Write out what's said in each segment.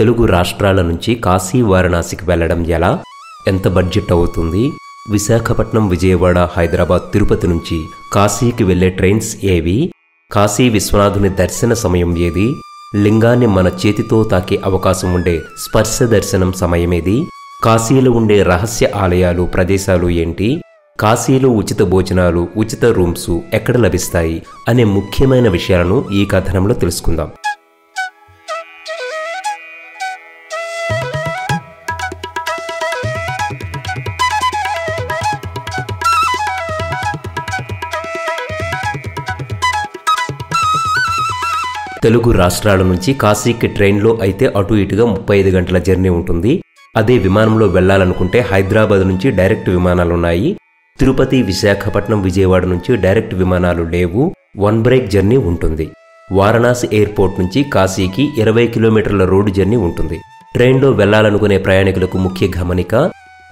తెలుగు రాష్ట్రాల నుంచి కాశీ వారణాసికి వెళ్లడం ఎలా, ఎంత బడ్జెట్ అవుతుంది, విశాఖపట్నం, విజయవాడ, హైదరాబాద్, తిరుపతి నుంచి కాశీకి వెళ్లే ట్రైన్స్ ఏవి, కాశీ విశ్వనాథుని దర్శన సమయం ఏది, లింగాన్ని మన చేతితో తాకే అవకాశం ఉండే స్పర్శ దర్శనం సమయమేది, కాశీలో ఉండే రహస్య ఆలయాలు, ప్రదేశాలు ఏంటి, కాశీలో ఉచిత భోజనాలు, ఉచిత రూమ్స్ ఎక్కడ లభిస్తాయి అనే ముఖ్యమైన విషయాలను ఈ కథనంలో తెలుసుకుందాం. తెలుగు రాష్ట్రాల నుంచి కాశీకి ట్రైన్లో అయితే అటు ఇటుగా 35 గంటల జర్నీ ఉంటుంది. అదే విమానంలో వెళ్లాలనుకుంటే హైదరాబాద్ నుంచి డైరెక్ట్ విమానాలున్నాయి. తిరుపతి, విశాఖపట్నం, విజయవాడ నుంచి డైరెక్ట్ విమానాలు లేవు. 1 బ్రేక్ జర్నీ ఉంటుంది. వారణాసి ఎయిర్పోర్ట్ నుంచి కాశీకి 20 కిలోమీటర్ల రోడ్డు జర్నీ ఉంటుంది. ట్రైన్లో వెళ్లాలనుకునే ప్రయాణికులకు ముఖ్య గమనిక,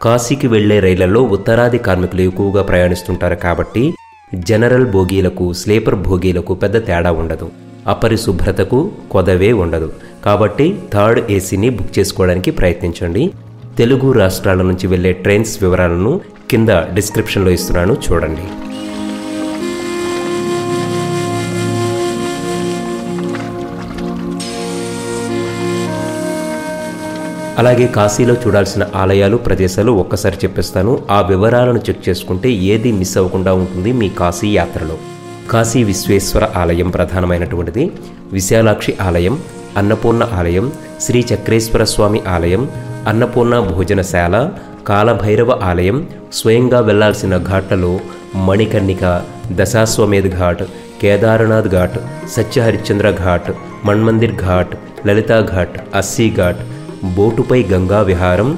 కాశీకి వెళ్లే రైళ్లలో ఉత్తరాది కార్మికులు ఎక్కువగా ప్రయాణిస్తుంటారు కాబట్టి జనరల్ బోగీలకు, స్లీపర్ బోగీలకు పెద్ద తేడా ఉండదు. అపరిశుభ్రతకు కొదవే ఉండదు. కాబట్టి థర్డ్ ఏసీని బుక్ చేసుకోవడానికి ప్రయత్నించండి. తెలుగు రాష్ట్రాల నుంచి వెళ్లే ట్రైన్స్ వివరాలను కింద డిస్క్రిప్షన్లో ఇస్తున్నాను, చూడండి. అలాగే కాశీలో చూడాల్సిన ఆలయాలు, ప్రదేశాలు ఒక్కసారి చెప్పేస్తాను. ఆ వివరాలను చెక్ చేసుకుంటే ఏది మిస్ అవ్వకుండా ఉంటుంది మీ కాశీ యాత్రలో. కాశీ విశ్వేశ్వర ఆలయం ప్రధానమైనటువంటిది, విశాలాక్షి ఆలయం, అన్నపూర్ణ ఆలయం, శ్రీ చక్రేశ్వర స్వామి ఆలయం, అన్నపూర్ణ భోజనశాల, కాలభైరవ ఆలయం, స్వయంగా వెళ్లాల్సిన ఘాట్లలో మణికర్ణిక, దశాశ్వమేధ్ ఘాట్, కేదారనాథ్ ఘాట్, సత్యహరిశ్చంద్ర ఘాట్, మన్మందిర్ ఘాట్, లలితా ఘాట్, అస్సీ ఘాట్, బోటుపై గంగా విహారం,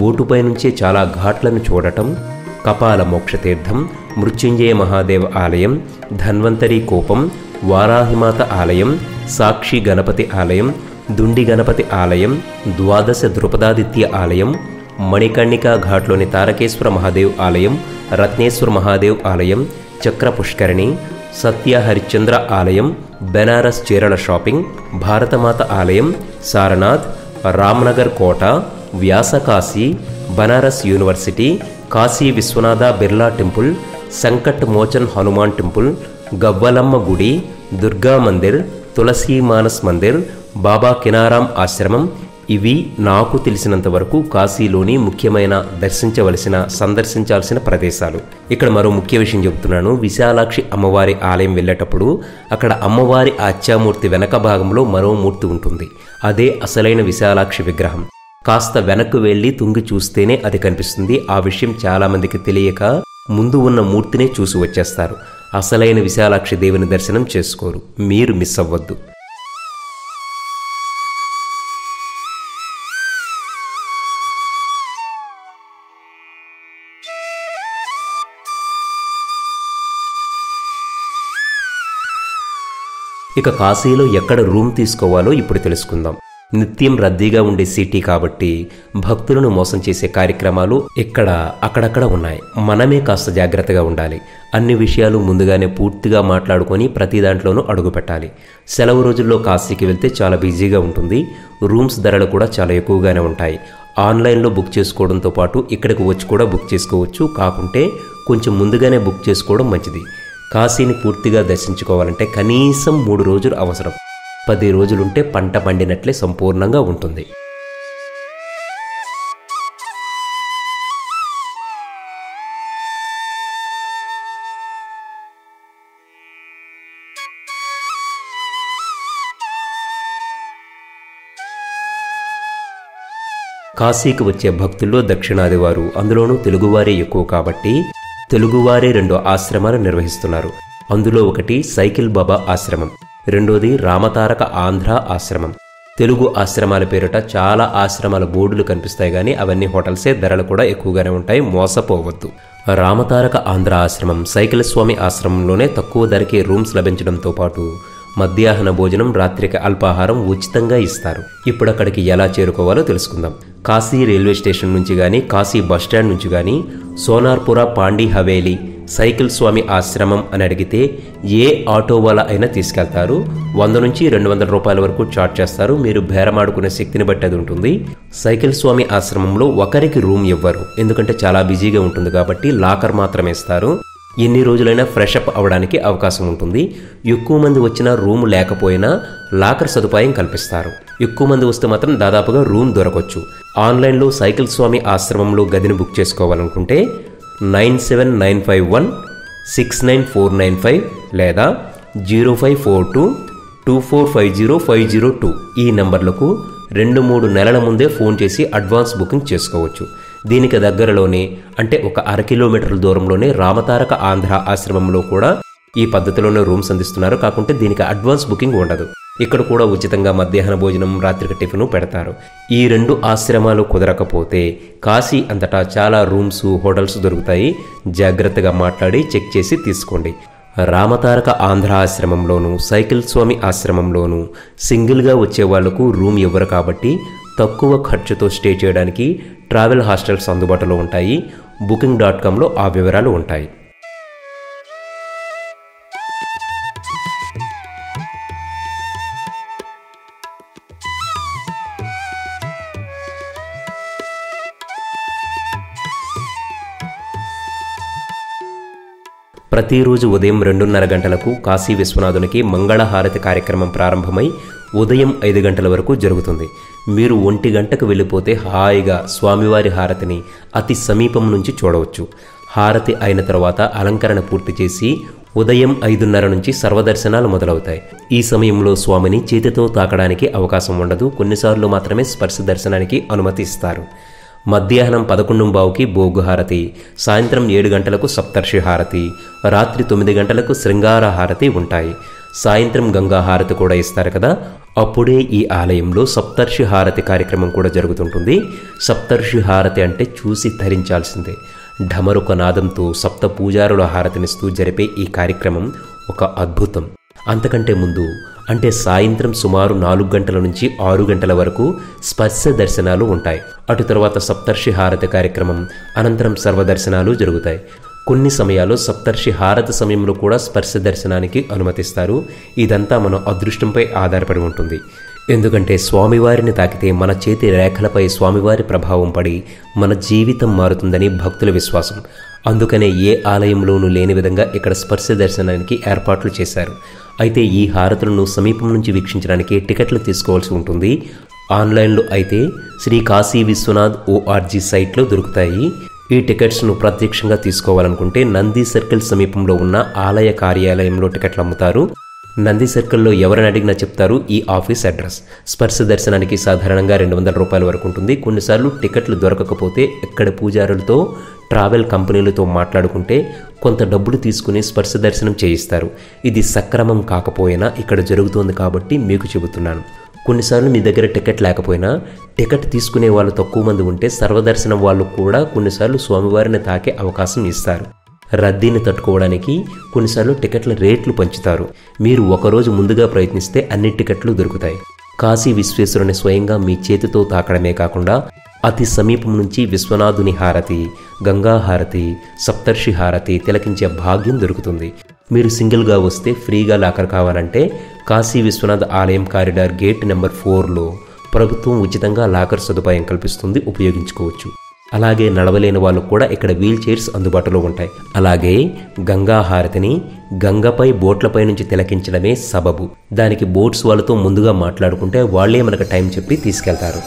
బోటుపై నుంచే చాలా ఘాట్లను చూడటం, కపాల మోక్షతీర్థం, మృత్యుంజయ మహాదేవ ఆలయం, ధన్వంతరి కోపం, వారాహిమాత ఆలయం, సాక్షి గణపతి ఆలయం, దుండి గణపతి ఆలయం, ద్వాదశ ద్రుపదాదిత్య ఆలయం, మణికర్ణికా ఘాట్లోని తారకేశ్వర మహాదేవ్ ఆలయం, రత్నేశ్వర మహాదేవ్ ఆలయం, చక్ర పుష్కరిణి, సత్య హరిశ్చంద్ర ఆలయం, బెనారస్ చీరల షాపింగ్, భారతమాత ఆలయం, సారనాథ్, రామ్నగర్ కోట, Vyas Kashi, Banaras university, Kashi Vishwanatha Birla temple, Sankat Mochan Hanuman temple, Gavvalamma గుడి, దుర్గా మందిర్, తులసీ మానస్ మందిర్, బాబా కినారాం ఆశ్రమం. ఇవి నాకు తెలిసినంత వరకు కాశీలోని ముఖ్యమైన సందర్శించాల్సిన ప్రదేశాలు. ఇక్కడ మరో ముఖ్య విషయం చెబుతున్నాను. విశాలాక్షి అమ్మవారి ఆలయం వెళ్ళేటప్పుడు అక్కడ అమ్మవారి ఆచ్యామూర్తి వెనక భాగంలో మరో మూర్తి ఉంటుంది. అదే అసలైన విశాలాక్షి విగ్రహం. కాస్త వెనక్కు వెళ్లి తుంగి చూస్తేనే అది కనిపిస్తుంది. ఆ విషయం చాలా మందికి తెలియక ముందు ఉన్న మూర్తినే చూసి వచ్చేస్తారు. అసలైన విశాలాక్షి దేవిని దర్శనం చేసుకోరు. మీరు మిస్ అవ్వద్దు. ఇక కాశీలో ఎక్కడ రూమ్ తీసుకోవాలో ఇప్పుడు తెలుసుకుందాం. నిత్యం రద్దీగా ఉండే సిటీ కాబట్టి భక్తులను మోసం చేసే కార్యక్రమాలు ఇక్కడ అక్కడక్కడ ఉన్నాయి. మనమే కాస్త జాగ్రత్తగా ఉండాలి. అన్ని విషయాలు ముందుగానే పూర్తిగా మాట్లాడుకొని ప్రతి దాంట్లోనూ అడుగు పెట్టాలి. సెలవు రోజుల్లో కాశీకి వెళ్తే చాలా బిజీగా ఉంటుంది. రూమ్స్ ధరలు కూడా చాలా ఎక్కువగానే ఉంటాయి. ఆన్లైన్లో బుక్ చేసుకోవడంతో పాటు ఇక్కడికి వచ్చి కూడా బుక్ చేసుకోవచ్చు. కాకుంటే కొంచెం ముందుగానే బుక్ చేసుకోవడం మంచిది. కాశీని పూర్తిగా దర్శించుకోవాలంటే కనీసం 3 రోజులు అవసరం. 10 రోజులుంటే పంట పండినట్లే సంపూర్ణంగా ఉంటుంది. కాశీకి వచ్చే భక్తుల్లో దక్షిణాది వారు, అందులోనూ తెలుగువారే ఎక్కువ కాబట్టి తెలుగువారే 2 ఆశ్రమాలు నిర్వహిస్తున్నారు. అందులో ఒకటి సైకిల్ బాబా ఆశ్రమం, రెండోది రామతారక ఆంధ్ర ఆశ్రమం. తెలుగు ఆశ్రమాల పేరిట చాలా ఆశ్రమాల బోర్డులు కనిపిస్తాయి కానీ అవన్నీ హోటల్సే. ధరలు కూడా ఎక్కువగానే ఉంటాయి, మోసపోవద్దు. రామతారక ఆంధ్ర ఆశ్రమం సైకిల్ స్వామి ఆశ్రమంలోనే తక్కువ ధరకే రూమ్స్ లభించడంతో పాటు మధ్యాహ్న భోజనం, రాత్రికి అల్పాహారం ఉచితంగా ఇస్తారు. ఇప్పుడు అక్కడికి ఎలా చేరుకోవాలో తెలుసుకుందాం. కాశీ రైల్వే స్టేషన్ నుంచి కానీ, కాశీ బస్టాండ్ నుంచి కానీ, సోనార్పుర, పాండి హవేలీ, సైకిల్ స్వామి ఆశ్రమం అని అడిగితే ఏ ఆటో వాళ్ళ అయినా తీసుకెళ్తారు. 100 నుంచి 200 రూపాయల వరకు చార్జ్ చేస్తారు. మీరు బేరమాడుకునే శక్తిని బట్టి అది ఉంటుంది. సైకిల్ స్వామి ఆశ్రమంలో ఒకరికి రూమ్ ఇవ్వరు, ఎందుకంటే చాలా బిజీగా ఉంటుంది కాబట్టి లాకర్ మాత్రమే ఇస్తారు. ఎన్ని రోజులైనా ఫ్రెష్ అప్ అవ్వడానికి అవకాశం ఉంటుంది. ఎక్కువ మంది వచ్చినా రూమ్ లేకపోయినా లాకర్ సదుపాయం కల్పిస్తారు. ఎక్కువ మంది వస్తే మాత్రం దాదాపుగా రూమ్ దొరకవచ్చు. ఆన్లైన్లో సైకిల్ స్వామి ఆశ్రమంలో గదిని బుక్ చేసుకోవాలనుకుంటే 9795169495 లేదా 054224505002 ఈ నంబర్లకు 2-3 నెలల ముందే ఫోన్ చేసి అడ్వాన్స్ బుకింగ్ చేసుకోవచ్చు. దీనికి దగ్గరలోనే అంటే ఒక 1/2 కిలోమీటర్ల దూరంలోనే రామతారక ఆంధ్ర ఆశ్రమంలో కూడా ఈ పద్ధతిలోనే రూమ్స్ అందిస్తున్నారు. కాకుంటే దీనికి అడ్వాన్స్ బుకింగ్ ఉండదు. ఇక్కడ కూడా ఉచితంగా మధ్యాహ్న భోజనం, రాత్రికి టిఫిన్ పెడతారు. ఈ 2 ఆశ్రమాలు కుదరకపోతే కాశీ అంతటా చాలా రూమ్స్, హోటల్స్ దొరుకుతాయి. జాగ్రత్తగా మాట్లాడి చెక్ చేసి తీసుకోండి. రామతారక ఆంధ్ర ఆశ్రమంలోను, సైకిల్ స్వామి ఆశ్రమంలోను సింగిల్గా వచ్చే వాళ్లకు రూమ్ ఇవ్వరు కాబట్టి తక్కువ ఖర్చుతో స్టే చేయడానికి ట్రావెల్ హాస్టల్స్ అందుబాటులో ఉంటాయి. booking.comలో ఆ వివరాలు ఉంటాయి. ప్రతిరోజు ఉదయం 2:30 గంటలకు కాశీ విశ్వనాథునికి మంగళహారతి కార్యక్రమం ప్రారంభమై ఉదయం 5 గంటల వరకు జరుగుతుంది. మీరు 1 గంటకు వెళ్ళిపోతే హాయిగా స్వామివారి హారతిని అతి సమీపం నుంచి చూడవచ్చు. హారతి అయిన తర్వాత అలంకరణ పూర్తి చేసి ఉదయం 5:30 నుంచి సర్వదర్శనాలు మొదలవుతాయి. ఈ సమయంలో స్వామిని చేతితో తాకడానికి అవకాశం ఉండదు. కొన్నిసార్లు మాత్రమే స్పర్శ దర్శనానికి అనుమతి ఇస్తారు. మధ్యాహ్నం 11:15కి భోగు హారతి, సాయంత్రం 7 గంటలకు సప్తర్షి హారతి, రాత్రి 9 గంటలకు శృంగార హారతి ఉంటాయి. సాయంత్రం గంగా హారతి కూడా ఇస్తారు కదా, అప్పుడే ఈ ఆలయంలో సప్తర్షి హారతి కార్యక్రమం కూడా జరుగుతుంటుంది. సప్తర్షి హారతి అంటే చూసి ధరించాల్సిందే. ఢమరుక నాదంతో సప్త పూజారుల హారతినిస్తూ జరిపే ఈ కార్యక్రమం ఒక అద్భుతం. అంతకంటే ముందు అంటే సాయంత్రం సుమారు 4 గంటల నుంచి 6 గంటల వరకు స్పర్శ దర్శనాలు ఉంటాయి. అటు తర్వాత సప్తర్షి హారతి కార్యక్రమం అనంతరం సర్వదర్శనాలు జరుగుతాయి. కొన్ని సమయాల్లో సప్తర్షి హారతి సమయంలో కూడా స్పర్శ దర్శనానికి అనుమతిస్తారు. ఇదంతా మన అదృష్టంపై ఆధారపడి ఉంటుంది. ఎందుకంటే స్వామివారిని తాకితే మన చేతి రేఖలపై స్వామివారి ప్రభావం పడి మన జీవితం మారుతుందని భక్తుల విశ్వాసం. అందుకనే ఏ ఆలయంలోనూ లేని విధంగా ఇక్కడ స్పర్శ దర్శనానికి ఏర్పాట్లు చేశారు. అయితే ఈ హారతులను సమీపం నుంచి వీక్షించడానికి టికెట్లు తీసుకోవాల్సి ఉంటుంది. ఆన్లైన్లో అయితే శ్రీ కాశీ విశ్వనాథ్ ORG సైట్లో దొరుకుతాయి. ఈ టికెట్స్ను ప్రత్యక్షంగా తీసుకోవాలనుకుంటే నంది సర్కిల్ సమీపంలో ఉన్న ఆలయ కార్యాలయంలో టికెట్లు అమ్ముతారు. నంది సర్కిల్లో ఎవరిని అడిగినా చెప్తారు ఈ ఆఫీస్ అడ్రస్. స్పర్శ దర్శనానికి సాధారణంగా 200 రూపాయల వరకు ఉంటుంది. కొన్నిసార్లు టికెట్లు దొరకకపోతే ఇక్కడ పూజారులతో, ట్రావెల్ కంపెనీలతో మాట్లాడుకుంటే కొంత డబ్బులు తీసుకుని స్పర్శ దర్శనం చేయిస్తారు. ఇది సక్రమం కాకపోయినా ఇక్కడ జరుగుతోంది కాబట్టి మీకు చెబుతున్నాను. కొన్నిసార్లు మీ దగ్గర టికెట్ లేకపోయినా టికెట్ తీసుకునే వాళ్ళు తక్కువ మంది ఉంటే సర్వదర్శనం వాళ్ళు కూడా కొన్నిసార్లు స్వామివారిని తాకే అవకాశం ఇస్తారు. రద్దీని తట్టుకోవడానికి కొన్నిసార్లు టికెట్ల రేట్లు పెంచుతారు. మీరు ఒకరోజు ముందుగా ప్రయత్నిస్తే అన్ని టికెట్లు దొరుకుతాయి. కాశీ విశ్వేశ్వరుని స్వయంగా మీ చేతితో తాకడమే కాకుండా అతి సమీపం నుంచి విశ్వనాథుని హారతి, గంగా హారతి, సప్తర్షి హారతి తిలకించే భాగ్యం దొరుకుతుంది. మీరు సింగిల్గా వస్తే ఫ్రీగా లాకర్ కావాలంటే కాశీ విశ్వనాథ్ ఆలయం కారిడార్ గేట్ నెంబర్ 4లో ప్రభుత్వం ఉచితంగా లాకర్ సదుపాయం కల్పిస్తుంది, ఉపయోగించుకోవచ్చు. అలాగే నడవలేని వాళ్ళకు కూడా ఇక్కడ వీల్ చైర్స్ అందుబాటులో ఉంటాయి. అలాగే గంగా హారతిని గంగపై బోట్లపై నుంచి తిలకించడమే సబబు. దానికి బోట్స్ వాళ్ళతో ముందుగా మాట్లాడుకుంటే వాళ్లే మనకు టైం చెప్పి తీసుకెళ్తారు.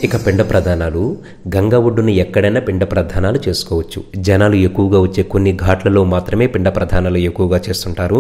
ఇక పిండ ప్రదానాలు. గంగా ఒడ్డున ఎక్కడైనా పిండ ప్రదానాలు చేసుకోవచ్చు. జనాలు ఎక్కువగా వచ్చే కొన్ని ఘాట్లలో మాత్రమే పిండ ప్రదానాలు ఎక్కువగా చేస్తుంటారు.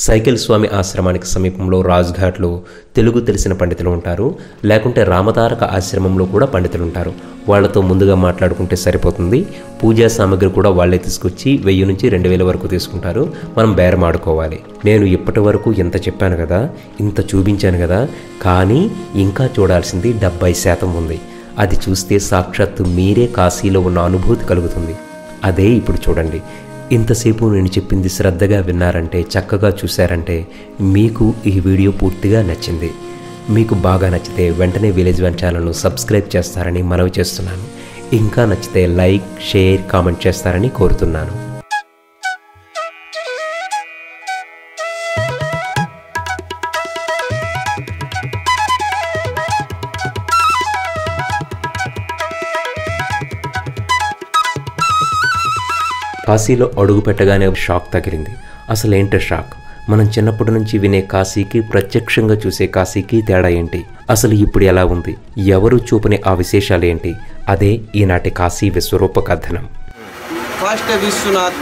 సైకిల్ స్వామి ఆశ్రమానికి సమీపంలో రాజ్ఘాట్లో తెలుగు తెలిసిన పండితులు ఉంటారు. లేకుంటే రామతారక ఆశ్రమంలో కూడా పండితులు ఉంటారు. వాళ్లతో ముందుగా మాట్లాడుకుంటే సరిపోతుంది. పూజా సామాగ్రి కూడా వాళ్లే తీసుకొచ్చి 1000 నుంచి 2000 వరకు తీసుకుంటారు. మనం బేరం ఆడుకోవాలి. నేను ఇప్పటి వరకు ఇంత చెప్పాను కదా, ఇంత చూపించాను కదా, కానీ ఇంకా చూడాల్సింది 70% ఉంది. అది చూస్తే సాక్షాత్తు మీరే కాశీలో ఉన్న అనుభూతి కలుగుతుంది. అదే ఇప్పుడు చూడండి. ఇంతసేపు నేను చెప్పింది శ్రద్ధగా విన్నారంటే, చక్కగా చూశారంటే మీకు ఈ వీడియో పూర్తిగా నచ్చింది. మీకు బాగా నచ్చితే వెంటనే విలేజ్ వన్ ఛానల్ను సబ్స్క్రైబ్ చేస్తారని మనవి చేస్తున్నాను. ఇంకా నచ్చితే లైక్, షేర్, కామెంట్ చేస్తారని కోరుతున్నాను. కాశీలో అడుగు పెట్టగానే షాక్ తగిలింది. అసలేంటి షాక్? మనం చిన్నప్పటి నుంచి వినే కాశీకి, ప్రత్యక్షంగా చూసే కాశీకి తేడా ఏంటి? అసలు ఇప్పుడు ఎలా ఉంది? ఎవరు చూపని ఆ విశేషాలేంటి? అదే ఈనాటి కాశీ విశ్వరూప కథనం. First Vishwanath,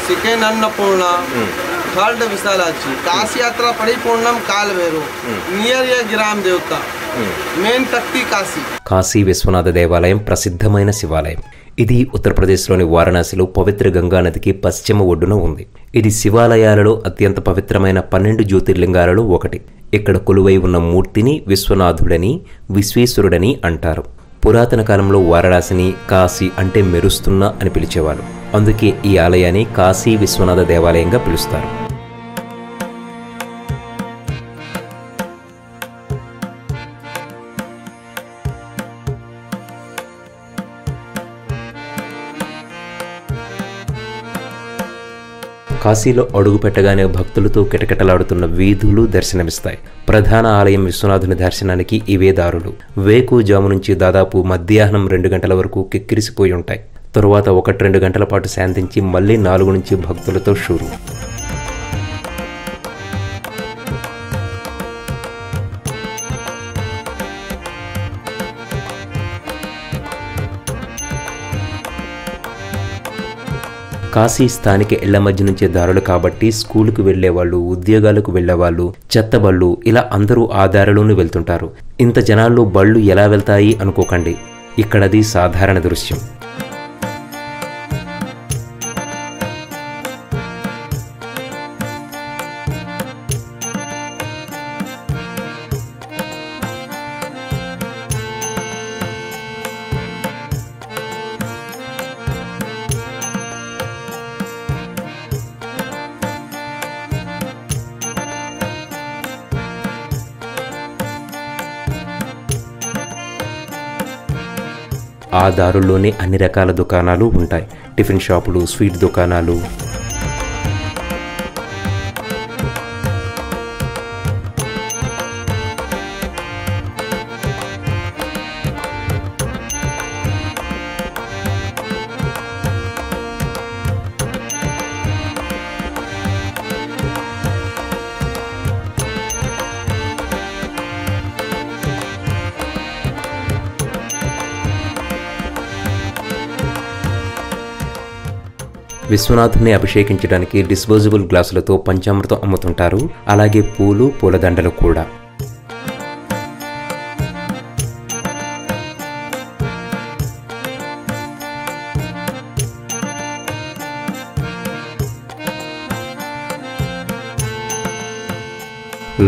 second Annapurna, third Vishalakshi. Kashi యాత్ర పరిపూర్ణం కాలవేరు, నియర్ ఏ గ్రామ్ దేవత, మెయిన్ తక్తి కాశీ. కాశీ విశ్వనాథ దేవాలయం ప్రసిద్ధమైన శివాలయం. ఇది ఉత్తరప్రదేశ్లోని వారణాసిలో పవిత్ర గంగానదికి పశ్చిమ ఒడ్డున ఉంది. ఇది శివాలయాలలో అత్యంత పవిత్రమైన 12 జ్యోతిర్లింగాలలో ఒకటి. ఇక్కడ కొలువై ఉన్న మూర్తిని విశ్వనాథుడని, విశ్వేశ్వరుడని అంటారు. పురాతన కాలంలో వారణాసిని కాశీ అంటే మెరుస్తున్న అని పిలిచేవారు. అందుకే ఈ ఆలయాన్ని కాశీ విశ్వనాథ దేవాలయంగా పిలుస్తారు. కాశీలో అడుగుపెట్టగానే భక్తులతో కిటకిటలాడుతున్న వీధులు దర్శనమిస్తాయి. ప్రధాన ఆలయం విశ్వనాథుని దర్శనానికి ఇవే దారులు. వేకుజాము నుంచి దాదాపు మధ్యాహ్నం 2 గంటల వరకు కిక్కిరిసిపోయి ఉంటాయి. తరువాత 1-2 గంటల పాటు శాంతించి మళ్ళీ 4 నుంచి భక్తులతో షూరు. కాశీ స్థానిక ఇళ్ల మధ్య నుంచే దారులు కాబట్టి స్కూలుకు వెళ్లేవాళ్ళు, ఉద్యోగాలకు వెళ్లేవాళ్ళు, చెత్త బళ్ళు ఇలా అందరూ ఆ దారిలోనే వెళ్తుంటారు. ఇంత జనాల్లో బళ్ళు ఎలా వెళ్తాయి అనుకోకండి. ఇక్కడది సాధారణ దృశ్యం. ఆ దారుల్లోనే అన్ని రకాల దుకాణాలు ఉంటాయి. టిఫిన్ షాపులు, స్వీట్ దుకాణాలు. విశ్వనాథుని అభిషేకించడానికి డిస్పోజబుల్ గ్లాసులతో పంచామృతం అమ్ముతుంటారు. అలాగే పూలు, పూలదండలు కూడా.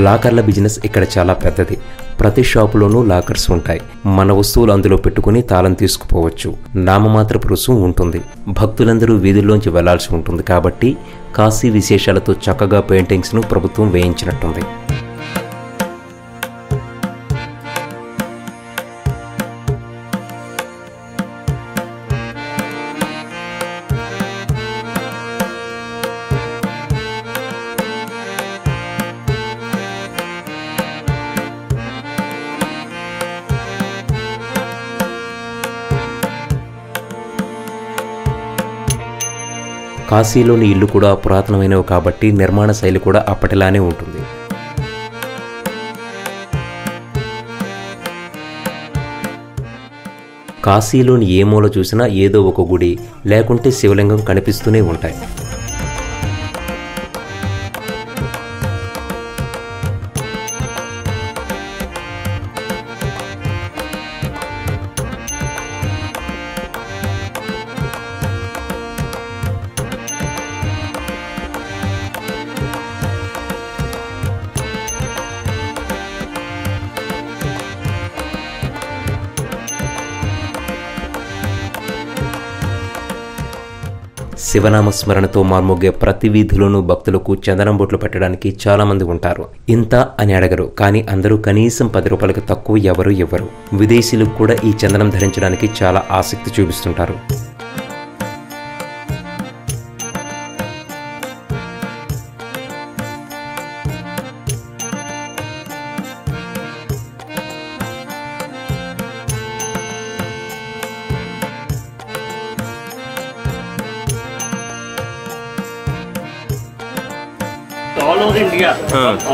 లాకర్ల బిజినెస్ ఇక్కడ చాలా పెద్దది. ప్రతి షాపులోనూ లాకర్స్ ఉంటాయి. మన వస్తువులు అందులో పెట్టుకుని తాళం తీసుకుపోవచ్చు. నామమాత్రపు రుసుము ఉంటుంది. భక్తులందరూ వీధుల్లోంచి వెళ్లాల్సి ఉంటుంది కాబట్టి కాశీ విశేషాలతో చక్కగా పెయింటింగ్స్ను ప్రభుత్వం వేయించినట్టుంది. కాశీలోని ఇల్లు కూడా పురాతనమైనవి కాబట్టి నిర్మాణ శైలి కూడా అప్పటిలానే ఉంటుంది. కాశీలోని ఏ మూల చూసినా ఏదో ఒక గుడి లేకుంటే శివలింగం కనిపిస్తూనే ఉంటాయి. శివనామస్మరణతో మార్మోగే ప్రతి వీధిలోనూ భక్తులకు చందనం బొట్లు పెట్టడానికి చాలా మంది ఉంటారు. ఇంత అని అడగరు, కానీ అందరూ కనీసం 10 రూపాయలకు తక్కువ ఎవరు ఇవ్వరు. విదేశీయులకు కూడా ఈ చందనం ధరించడానికి చాలా ఆసక్తి చూపిస్తుంటారు. All over India,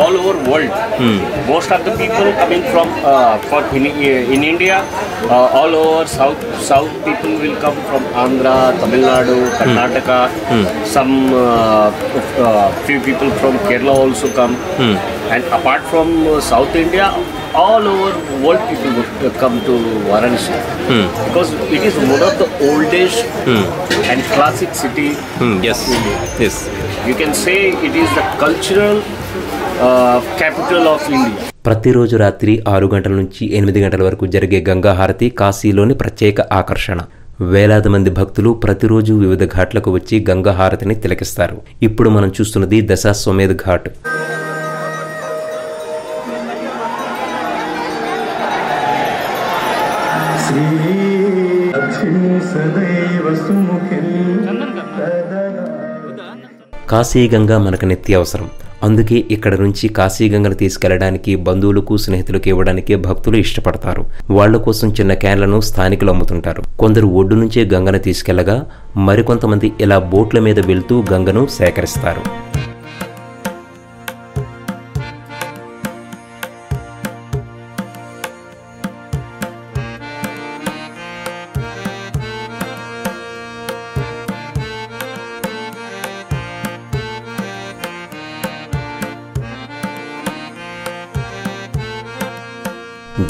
all over world. Most of the people coming from in India, all over south people will come from Andhra, Tamil Nadu, Karnataka. Some few people from Kerala also come. And apart from South India, all over world people would come to Varanasi because it is one of the oldest and classic city. Yes. Yes. You can say it is the cultural capital of India. ప్రతిరోజు రాత్రి 6 గంటల నుంచి 8 గంటల వరకు జరిగే గంగా హారతి కాశీలోని ప్రత్యేక ఆకర్షణ. వేలాది మంది భక్తులు ప్రతిరోజు వివిధ ఘాట్లకు వచ్చి గంగా హారతిని తిలకిస్తారు. ఇప్పుడు మనం చూస్తున్నది దశాశ్వమేధ్ ఘాట్. కాశీగంగా మనకు నిత్య అవసరం. అందుకే ఇక్కడ నుంచి కాశీగంగను తీసుకెళ్లడానికి బంధువులకు స్నేహితులకు ఇవ్వడానికి భక్తులు ఇష్టపడతారు. వాళ్ల కోసం చిన్న క్యాన్లను స్థానికులు అమ్ముతుంటారు. కొందరు ఒడ్డు నుంచే గంగను తీసుకెళ్లగా మరికొంతమంది ఇలా బోట్ల మీద వెళ్తూ గంగను సేకరిస్తారు.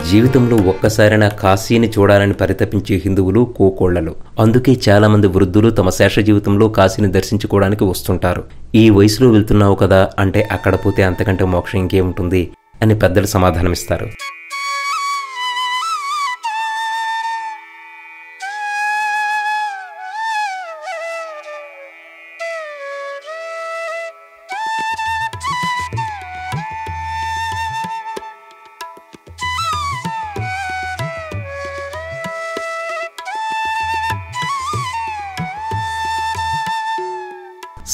జీవితంలో ఒక్కసారైనా కాశీని చూడాలని పరితపించే హిందువులు కోకోళ్లలు. అందుకే చాలా మంది వృద్ధులు తమ శేష జీవితంలో కాశీని దర్శించుకోవడానికి వస్తుంటారు. ఈ వయసులో వెళ్తున్నావు కదా అంటే అక్కడ పోతే అంతకంటే మోక్షం ఇంకేముంటుంది అని పెద్దలు సమాధానమిస్తారు.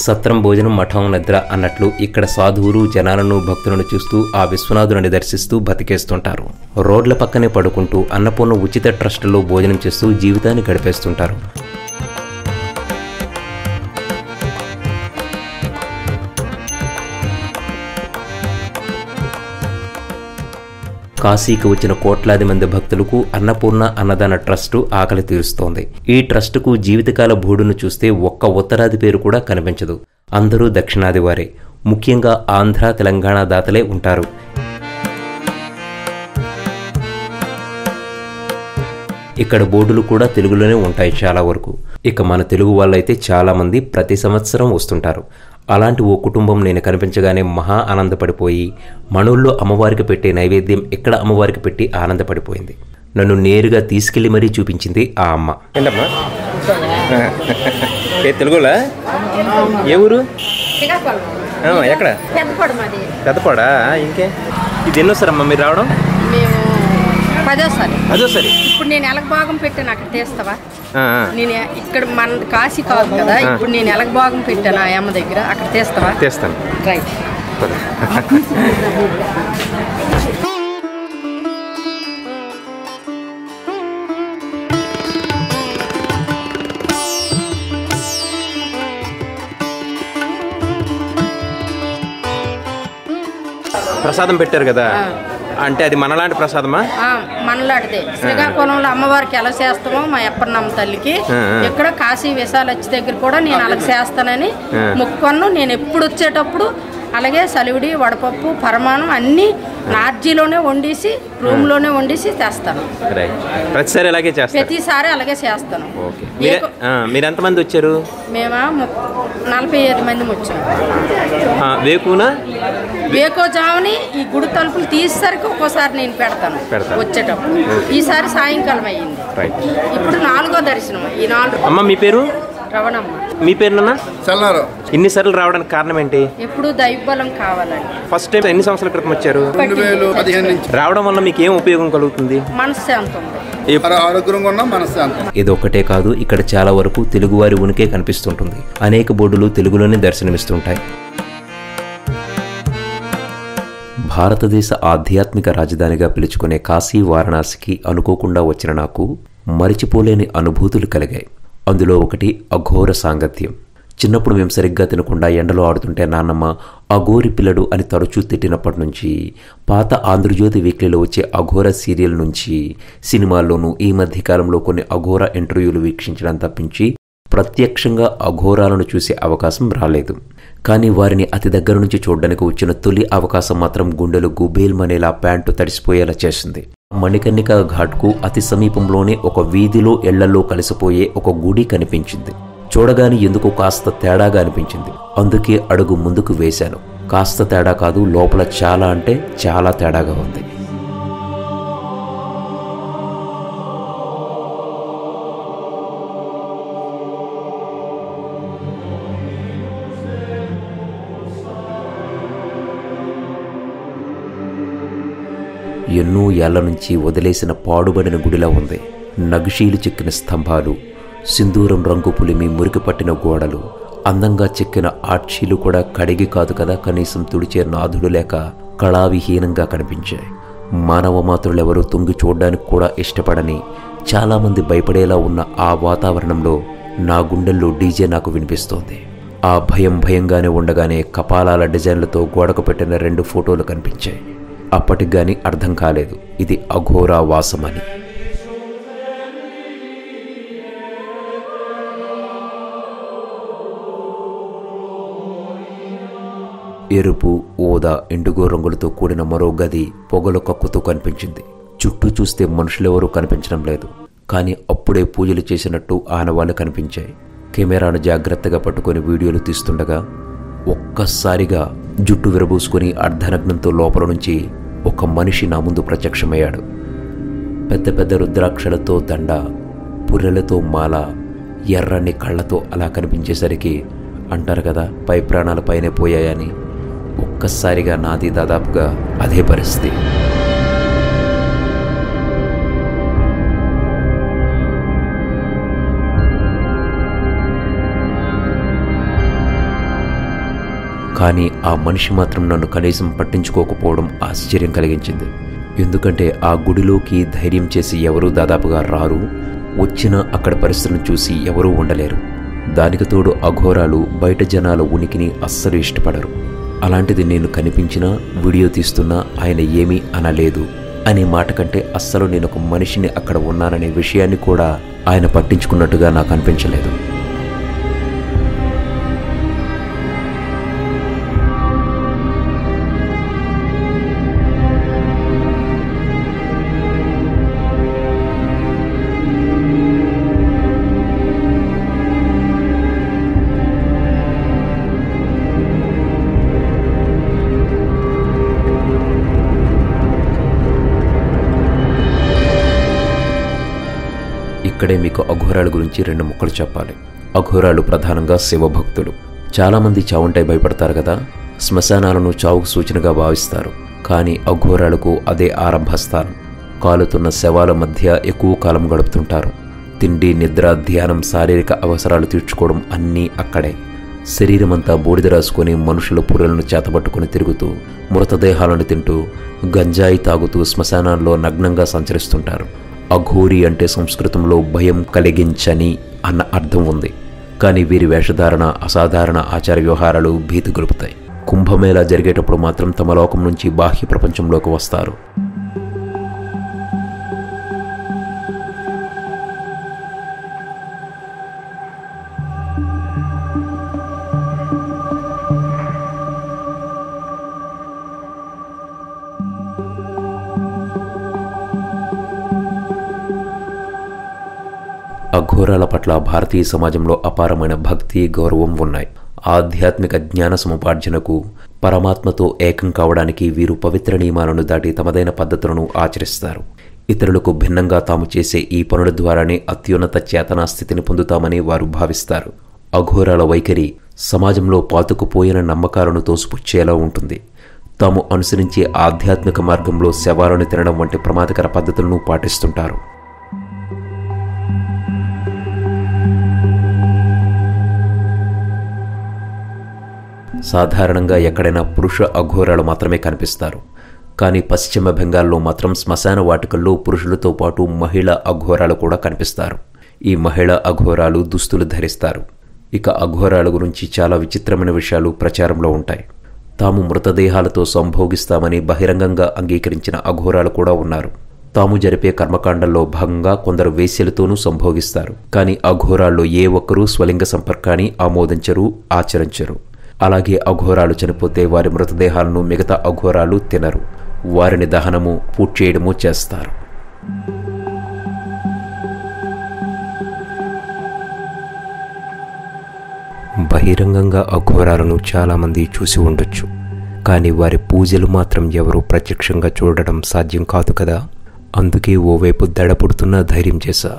సత్రం భోజనం మఠం నిద్ర అన్నట్లు ఇక్కడ సాధువులు జనాలను భక్తులను చూస్తూ ఆ విశ్వనాథుని దర్శిస్తూ బతికేస్తుంటారు. రోడ్ల పక్కనే పడుకుంటూ అన్నపూర్ణ ఉచిత ట్రస్టులో భోజనం చేస్తూ జీవితాన్ని గడిపేస్తుంటారు. కాశీకి వచ్చిన కోట్లాది మంది భక్తులకు అన్నపూర్ణ అన్నదాన ట్రస్టు ఆకలి తీరుస్తోంది. ఈ ట్రస్టుకు జీవితకాల బోర్డును చూస్తే ఒక్క ఉత్తరాది పేరు కూడా కనిపించదు. అందరూ దక్షిణాది వారే. ముఖ్యంగా ఆంధ్ర, తెలంగాణ దాతలే ఉంటారు. ఇక్కడ బోర్డులు కూడా తెలుగులోనే ఉంటాయి చాలా వరకు. ఇక మన తెలుగు వాళ్ళైతే చాలా మంది ప్రతి సంవత్సరం వస్తుంటారు. అలాంటి ఓ కుటుంబం నేను కనిపించగానే మహా ఆనందపడిపోయి మనూళ్ళో అమ్మవారికి పెట్టే నైవేద్యం ఇక్కడ అమ్మవారికి పెట్టి ఆనందపడిపోయింది. నన్ను నేరుగా తీసుకెళ్లి మరీ చూపించింది ఆ అమ్మ. ఏంటమ్మా తెలుగులా? ఏ ఊరు? ఎక్కడ? పెద్దపాడా? ఇంకే ఇది ఎన్నోసారమ్మా మీరు రావడం? పదోసారి. ఇప్పుడు నేను ఎలక భాగం పెట్టాను, అక్కడ తీస్తావా? నేను ఇక్కడ మన కాశీ కాదు కదా, ఇప్పుడు నేను ఎలక భాగం పెట్టాను ఆ అమ్మ దగ్గర, అక్కడ తీస్తావా? తీస్తాను. రైట్. ప్రసాదం పెట్టారు కదా, అంటే అది మనలాంటి ప్రసాదమా? మనలాంటిదే. శ్రీకాకుళంలో అమ్మవారికి ఎలా చేస్తామో మా అప్పన్నమ్మ తల్లికి ఇక్కడ కాశీ విశాలచ్చి దగ్గర కూడా నేను అలా చేస్తానని మొక్కును. నేను ఎప్పుడు వచ్చేటప్పుడు అలాగే సలివిడి, వడపప్పు, పరమాణం అన్నీ నార్జీలోనే వండేసి రూమ్లోనే వండేసి తెస్తాను. ప్రతిసారి అలాగే చేస్తాను. ప్రతిసారి అలాగే చేస్తాను. మీరు ఎంతమంది వచ్చారు? మేము 45 మంది వచ్చాము. వేకోజాముని ఈ గుడి తలుపులు తీసేసరికి ఒక్కోసారి నేను పెడతాను వచ్చేటప్పుడు. ఈసారి సాయంకాలం అయ్యింది. ఇప్పుడు 4వ దర్శనం. ఈ 4. అమ్మ మీ పేరు? రవణమ్మ. మీ పేరునా? చల్లారు. ఇన్నిసార్లు రావడానికి కారణం ఏంటి? ఎప్పుడు దైవబలం కావాలండి. ఫస్ట్ టైం ఎన్ని సంవత్సరాల క్రితం వచ్చారు? 2015 నుంచి. రావడం వల్ల మీకు ఏం ఉపయోగం కలుగుతుంది? మనశ్శాంతి ఉంది. ఆరోగ్యంగా ఉన్న మనశ్శాంతి. ఇది ఒక్కటే కాదు, ఇక్కడ చాలా వరకు తెలుగువారి ఉనికే కనిపిస్తుంటుంది. అనేక బోర్డులు తెలుగులోనే దర్శనమిస్తుంటాయి. భారతదేశ ఆధ్యాత్మిక రాజధానిగా పిలుచుకునే కాశీ వారణాసికి అనుకోకుండా వచ్చిన నాకు మరిచిపోలేని అనుభూతులు కలిగాయి. అందులో ఒకటి అఘోర సాంగత్యం. చిన్నప్పుడు మేము సరిగ్గా తినకుండా ఎండలో ఆడుతుంటే నాన్నమ్మ అఘోరి పిల్లడు అని తరచూ తిట్టినప్పటి నుంచి, పాత ఆంధ్రజ్యోతి వీక్లీలో వచ్చే అఘోర సీరియల్ నుంచి, సినిమాల్లోనూ ఈ మధ్యకాలంలో కొన్ని అఘోర ఇంటర్వ్యూలు వీక్షించడం తప్పించి ప్రత్యక్షంగా అఘోరాలను చూసే అవకాశం రాలేదు. కానీ వారిని అతి దగ్గర నుంచి చూడడానికి వచ్చిన తొలి అవకాశం మాత్రం గుండెలు గుబేల్మనేలా ప్యాంటు తడిసిపోయేలా చేసింది. మణికర్ణిక ఘాట్కు అతి సమీపంలోనే ఒక వీధిలో ఇళ్లలో కలిసిపోయే ఒక గుడి కనిపించింది. చూడగానే ఎందుకు కాస్త తేడాగా అనిపించింది. అందుకే అడుగు ముందుకు వేశాను. కాస్త తేడా కాదు, లోపల చాలా అంటే చాలా తేడాగా ఉంది. ఎన్నో ఏళ్ల నుంచి వదిలేసిన పాడుబడిన గుడిలా ఉంది. నగిషీలు చెక్కిన స్తంభాలు, సింధూరం రంగు పులిమి మురికి పట్టిన గోడలు, అందంగా చెక్కిన ఆర్చీలు కూడా కడిగి కాదు కదా కనీసం తుడిచే నాథుడు లేక కళావిహీనంగా కనిపించాయి. మానవ మాతృలెవరూ తొంగి చూడ్డానికి కూడా ఇష్టపడని, చాలామంది భయపడేలా ఉన్న ఆ వాతావరణంలో నా గుండెల్లో డీజే నాకు వినిపిస్తోంది. ఆ భయం భయంగానే ఉండగానే కపాలాల డిజైన్లతో గోడకు పెట్టిన 2 ఫోటోలు కనిపించాయి. అప్పటికి గాని అర్థం కాలేదు ఇది అఘోరా వాసమని. ఎరుపు, ఓదా, ఎండుగో రంగులతో కూడిన మరో గది పొగలు కక్కుతూ కనిపించింది. చుట్టూ చూస్తే మనుషులెవరూ కనిపించడం లేదు. కానీ అప్పుడే పూజలు చేసినట్టు ఆనవాళ్లు కనిపించాయి. కెమెరాను జాగ్రత్తగా పట్టుకొని వీడియోలు తీస్తుండగా ఒక్కసారిగా జుట్టు విరబూసుకొని అర్ధనగ్నంతో లోపల నుంచి ఒక మనిషి నా ముందు ప్రత్యక్షమయ్యాడు. పెద్ద పెద్ద రుద్రాక్షలతో దండ, పుర్రెలతో మాల, ఎర్రని కళ్ళతో అలా కనిపించేసరికి అంటారు కదా పై ప్రాణాల పైనే పోయాయని, ఒక్కసారిగా నాది దాదాపుగా అదే పరిస్థితి. కానీ ఆ మనిషి మాత్రం నన్ను కనీసం పట్టించుకోకపోవడం ఆశ్చర్యం కలిగించింది. ఎందుకంటే ఆ గుడిలోకి ధైర్యం చేసి ఎవరూ దాదాపుగా రారు. వచ్చినా అక్కడ పరిస్థితులను చూసి ఎవరూ ఉండలేరు. దానికి తోడు అఘోరాలు బయట జనాల ఉనికిని అస్సలు ఇష్టపడరు. అలాంటిది నేను కనిపించినా వీడియో తీస్తున్నా ఆయన ఏమీ అనలేదు అనే మాట కంటే అస్సలు నేను ఒక మనిషిని అక్కడ ఉన్నాననే విషయాన్ని కూడా ఆయన పట్టించుకున్నట్టుగా నాకు అనిపించలేదు. ఇక్కడే మీకు అఘోరాల గురించి 2 ముక్కలు చెప్పాలి. అఘోరాలు ప్రధానంగా శివభక్తులు. చాలామంది చావుంటే భయపడతారు కదా, శ్మశానాలను చావుకు సూచనగా భావిస్తారు. కానీ అఘోరాలకు అదే ఆరంభస్థానం. కాలుతున్న శవాల మధ్య ఎక్కువ కాలం గడుపుతుంటారు. తిండి, నిద్ర, ధ్యానం, శారీరక అవసరాలు తీర్చుకోవడం అన్నీ అక్కడే. శరీరమంతా బూడిద రాసుకొని మనుషుల పుర్రెలను చేతబట్టుకుని తిరుగుతూ, మృతదేహాలను తింటూ, గంజాయి తాగుతూ శ్మశానాల్లో నగ్నంగా సంచరిస్తుంటారు. అఘోరి అంటే సంస్కృతంలో భయం కలిగించని అన్న అర్థం ఉంది. కానీ వీరి వేషధారణ, అసాధారణ ఆచార వ్యవహారాలు భీతి గొలుపుతాయి. కుంభమేళా జరిగేటప్పుడు మాత్రం తమ లోకం నుంచి బాహ్య ప్రపంచంలోకి వస్తారు. అఘోరాల పట్ల భారతీయ సమాజంలో అపారమైన భక్తి, గౌరవం ఉన్నాయి. ఆధ్యాత్మిక జ్ఞాన సముపార్జనకు, పరమాత్మతో ఏకం కావడానికి వీరు పవిత్ర నియమాలను దాటి తమదైన పద్ధతులను ఆచరిస్తారు. ఇతరులకు భిన్నంగా తాము చేసే ఈ పనుల ద్వారానే అత్యున్నత చేతనా స్థితిని పొందుతామని వారు భావిస్తారు. అఘోరాల వైఖరి సమాజంలో పాతుకుపోయిన నమ్మకాలను తోసిపుచ్చేలా ఉంటుంది. తాము అనుసరించే ఆధ్యాత్మిక మార్గంలో శవాలను తినడం వంటి ప్రమాదకర పద్ధతులను పాటిస్తుంటారు. సాధారణంగా ఎక్కడైనా పురుష అఘోరాలు మాత్రమే కనిపిస్తారు. కానీ పశ్చిమ బెంగాల్లో మాత్రం శ్మశాన వాటికల్లో పురుషులతో పాటు మహిళా అఘోరాలు కూడా కనిపిస్తారు. ఈ మహిళా అఘోరాలు దుస్తులు ధరిస్తారు. ఇక అఘోరాల గురించి చాలా విచిత్రమైన విషయాలు ప్రచారంలో ఉంటాయి. తాము మృతదేహాలతో సంభోగిస్తామని బహిరంగంగా అంగీకరించిన అఘోరాలు కూడా ఉన్నారు. తాము జరిపే కర్మకాండంలో భాగంగా కొందరు వేశ్యలతోనూ సంభోగిస్తారు. కానీ అఘోరాల్లో ఏ ఒక్కరూ స్వలింగ సంపర్కాన్ని ఆమోదించరు, ఆచరించరు. అలాగే అఘోరాలు చనిపోతే వారి మృతదేహాలను మిగతా అఘోరాలు తినరు. వారిని దహనము, పూడ్చి చేయడము చేస్తారు. బహిరంగంగా అఘోరాలను చాలామంది చూసి ఉండొచ్చు. కానీ వారి పూజలు మాత్రం ఎవరూ ప్రత్యక్షంగా చూడడం సాధ్యం కాదు కదా. అందుకే ఓవైపు దడ పుడుతున్న ధైర్యం చేశా.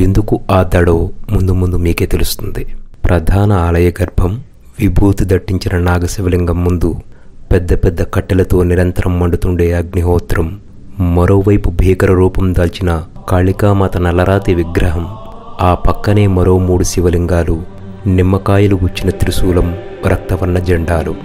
ఎందుకు ఆ దడో ముందు ముందు మీకే తెలుస్తుంది. ప్రధాన ఆలయ గర్భం విభూతి దట్టించిన నాగశివలింగం ముందు పెద్ద పెద్ద కట్టెలతో నిరంతరం మండుతుండే అగ్నిహోత్రం, మరోవైపు భీకర రూపం దాల్చిన కాళికామాత నల్లరాతి విగ్రహం, ఆ పక్కనే మరో 3 శివలింగాలు, నిమ్మకాయలు గుచ్చిన త్రిశూలం, రక్తవర్ణ జెండాలు.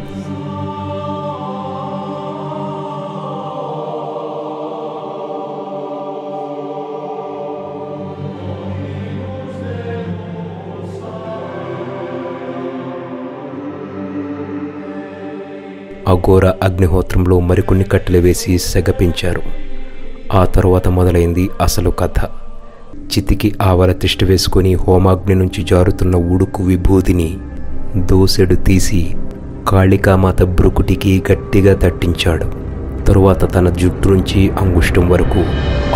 అఘోర అగ్నిహోత్రంలో మరికొన్ని కట్టెలు వేసి సెగపించారు. ఆ తరువాత మొదలైంది అసలు కథ. చితికి ఆవల తిష్ట వేసుకుని హోమాగ్ని నుంచి జారుతున్న ఉడుకు విభూతిని దోసెడు తీసి కాళికామాత బ్రుకుటికి గట్టిగా తట్టించాడు. తరువాత తన జుట్టు నుంచి అంగుష్టం వరకు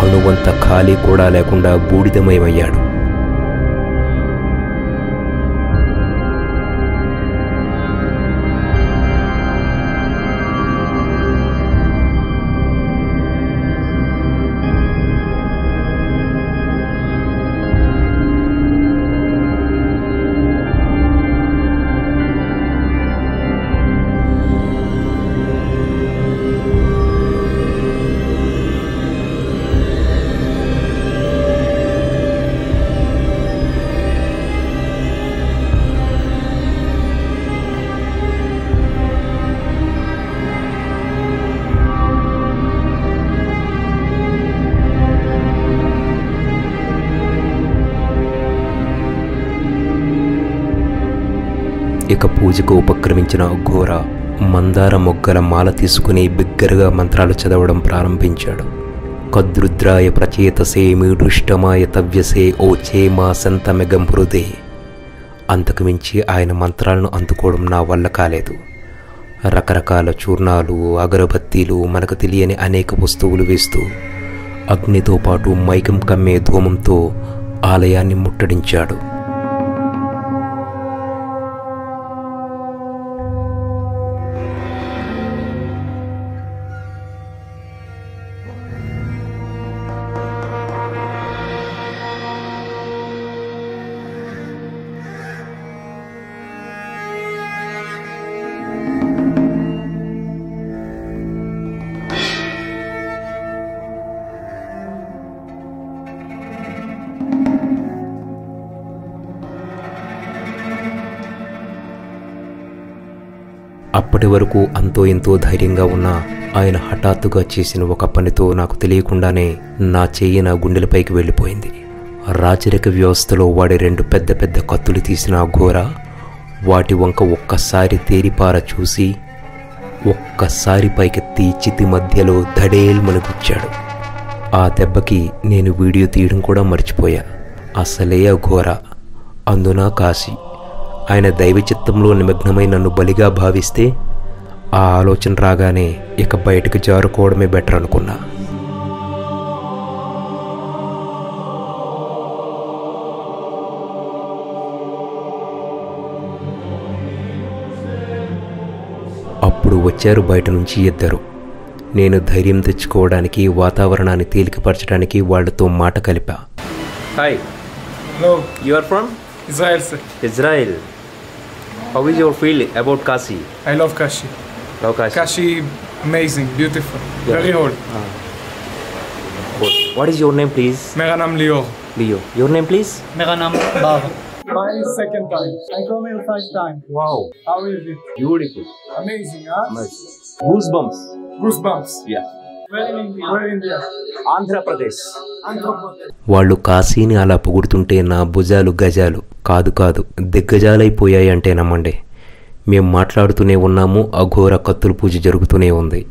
అణువంత ఖాళీ కూడా లేకుండా బూడిదమయమయ్యాడు. ఇక పూజకు ఉపక్రమించిన అఘోర మందార మొగ్గల మాల తీసుకుని బిగ్గరగా మంత్రాలు చదవడం ప్రారంభించాడు. కద్రుద్రాయ ప్రచేతసే మీడుష్టమాయ తవ్యసే ఓ చేమా సంతమెగం హృదే. అంతకుమించి ఆయన మంత్రాలను అందుకోవడం నా వల్ల కాలేదు. రకరకాల చూర్ణాలు, అగరబత్తీలు, మనకు తెలియని అనేక వస్తువులు వేస్తూ అగ్నితో పాటు మైకం కమ్మే ధూమంతో ఆలయాన్ని ముట్టడించాడు. అప్పటి వరకు అంతో ఎంతో ధైర్యంగా ఉన్న ఆయన హఠాత్తుగా చేసిన ఒక పనితో నాకు తెలియకుండానే నా చెయ్యి నా గుండెలపైకి వెళ్ళిపోయింది. రాచరిక వ్యవస్థలో వాడి 2 పెద్ద పెద్ద కత్తులు తీసిన అఘోర వాటి వంక ఒక్కసారి తేరిపార చూసి ఒక్కసారి పైకెత్తి చితి మధ్యలో ధడేల్మని గుచ్చాడు. ఆ దెబ్బకి నేను వీడియో తీయడం కూడా మర్చిపోయా. అసలే అఘోర, అందున కాశీ. ఆయన దైవచిత్తంలో నిమగ్నమై నన్ను బలిగా భావిస్తే ఆ ఆలోచన రాగానే ఇక బయటకు జారుకోవడమే బెటర్ అనుకున్నా. అప్పుడు వచ్చారు బయట నుంచి 2. నేను ధైర్యం తెచ్చుకోవడానికి, వాతావరణాన్ని తేలికపరచడానికి వాళ్లతో మాట కలిపా. Hi, hello, you are from? Israel se. Israel. How is your feel about Kashi? I love Kashi. Love Kashi. Kashi, amazing, beautiful, Yeah. very old. Cool. What is your name, please? मेरा नाम लियो. Leo. Your name, please? मेरा नाम बाबा. My second time. I come here first time. Wow. How is it? Beautiful. Amazing, huh? Goosebumps. Goosebumps. Yeah. Where in India? Where in India? Andhra Pradesh. Andhra Pradesh. వాళ్ళు కాశీని అలా పొగుడుతుంటే నా భుజాలు గజాలు కాదు దిగ్గజాలైపోయాయి అంటే నమ్మండి. మేం మాట్లాడుతూనే ఉన్నాము, అఘోర కత్తుల పూజ జరుగుతూనే ఉంది.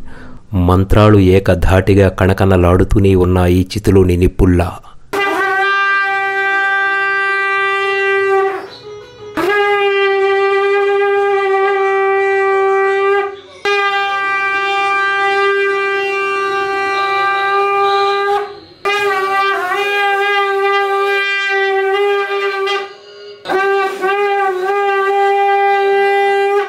మంత్రాలు ఏకధాటిగా కణకణలాడుతూనే ఉన్నాయి చితిలోని నిప్పుల్లా.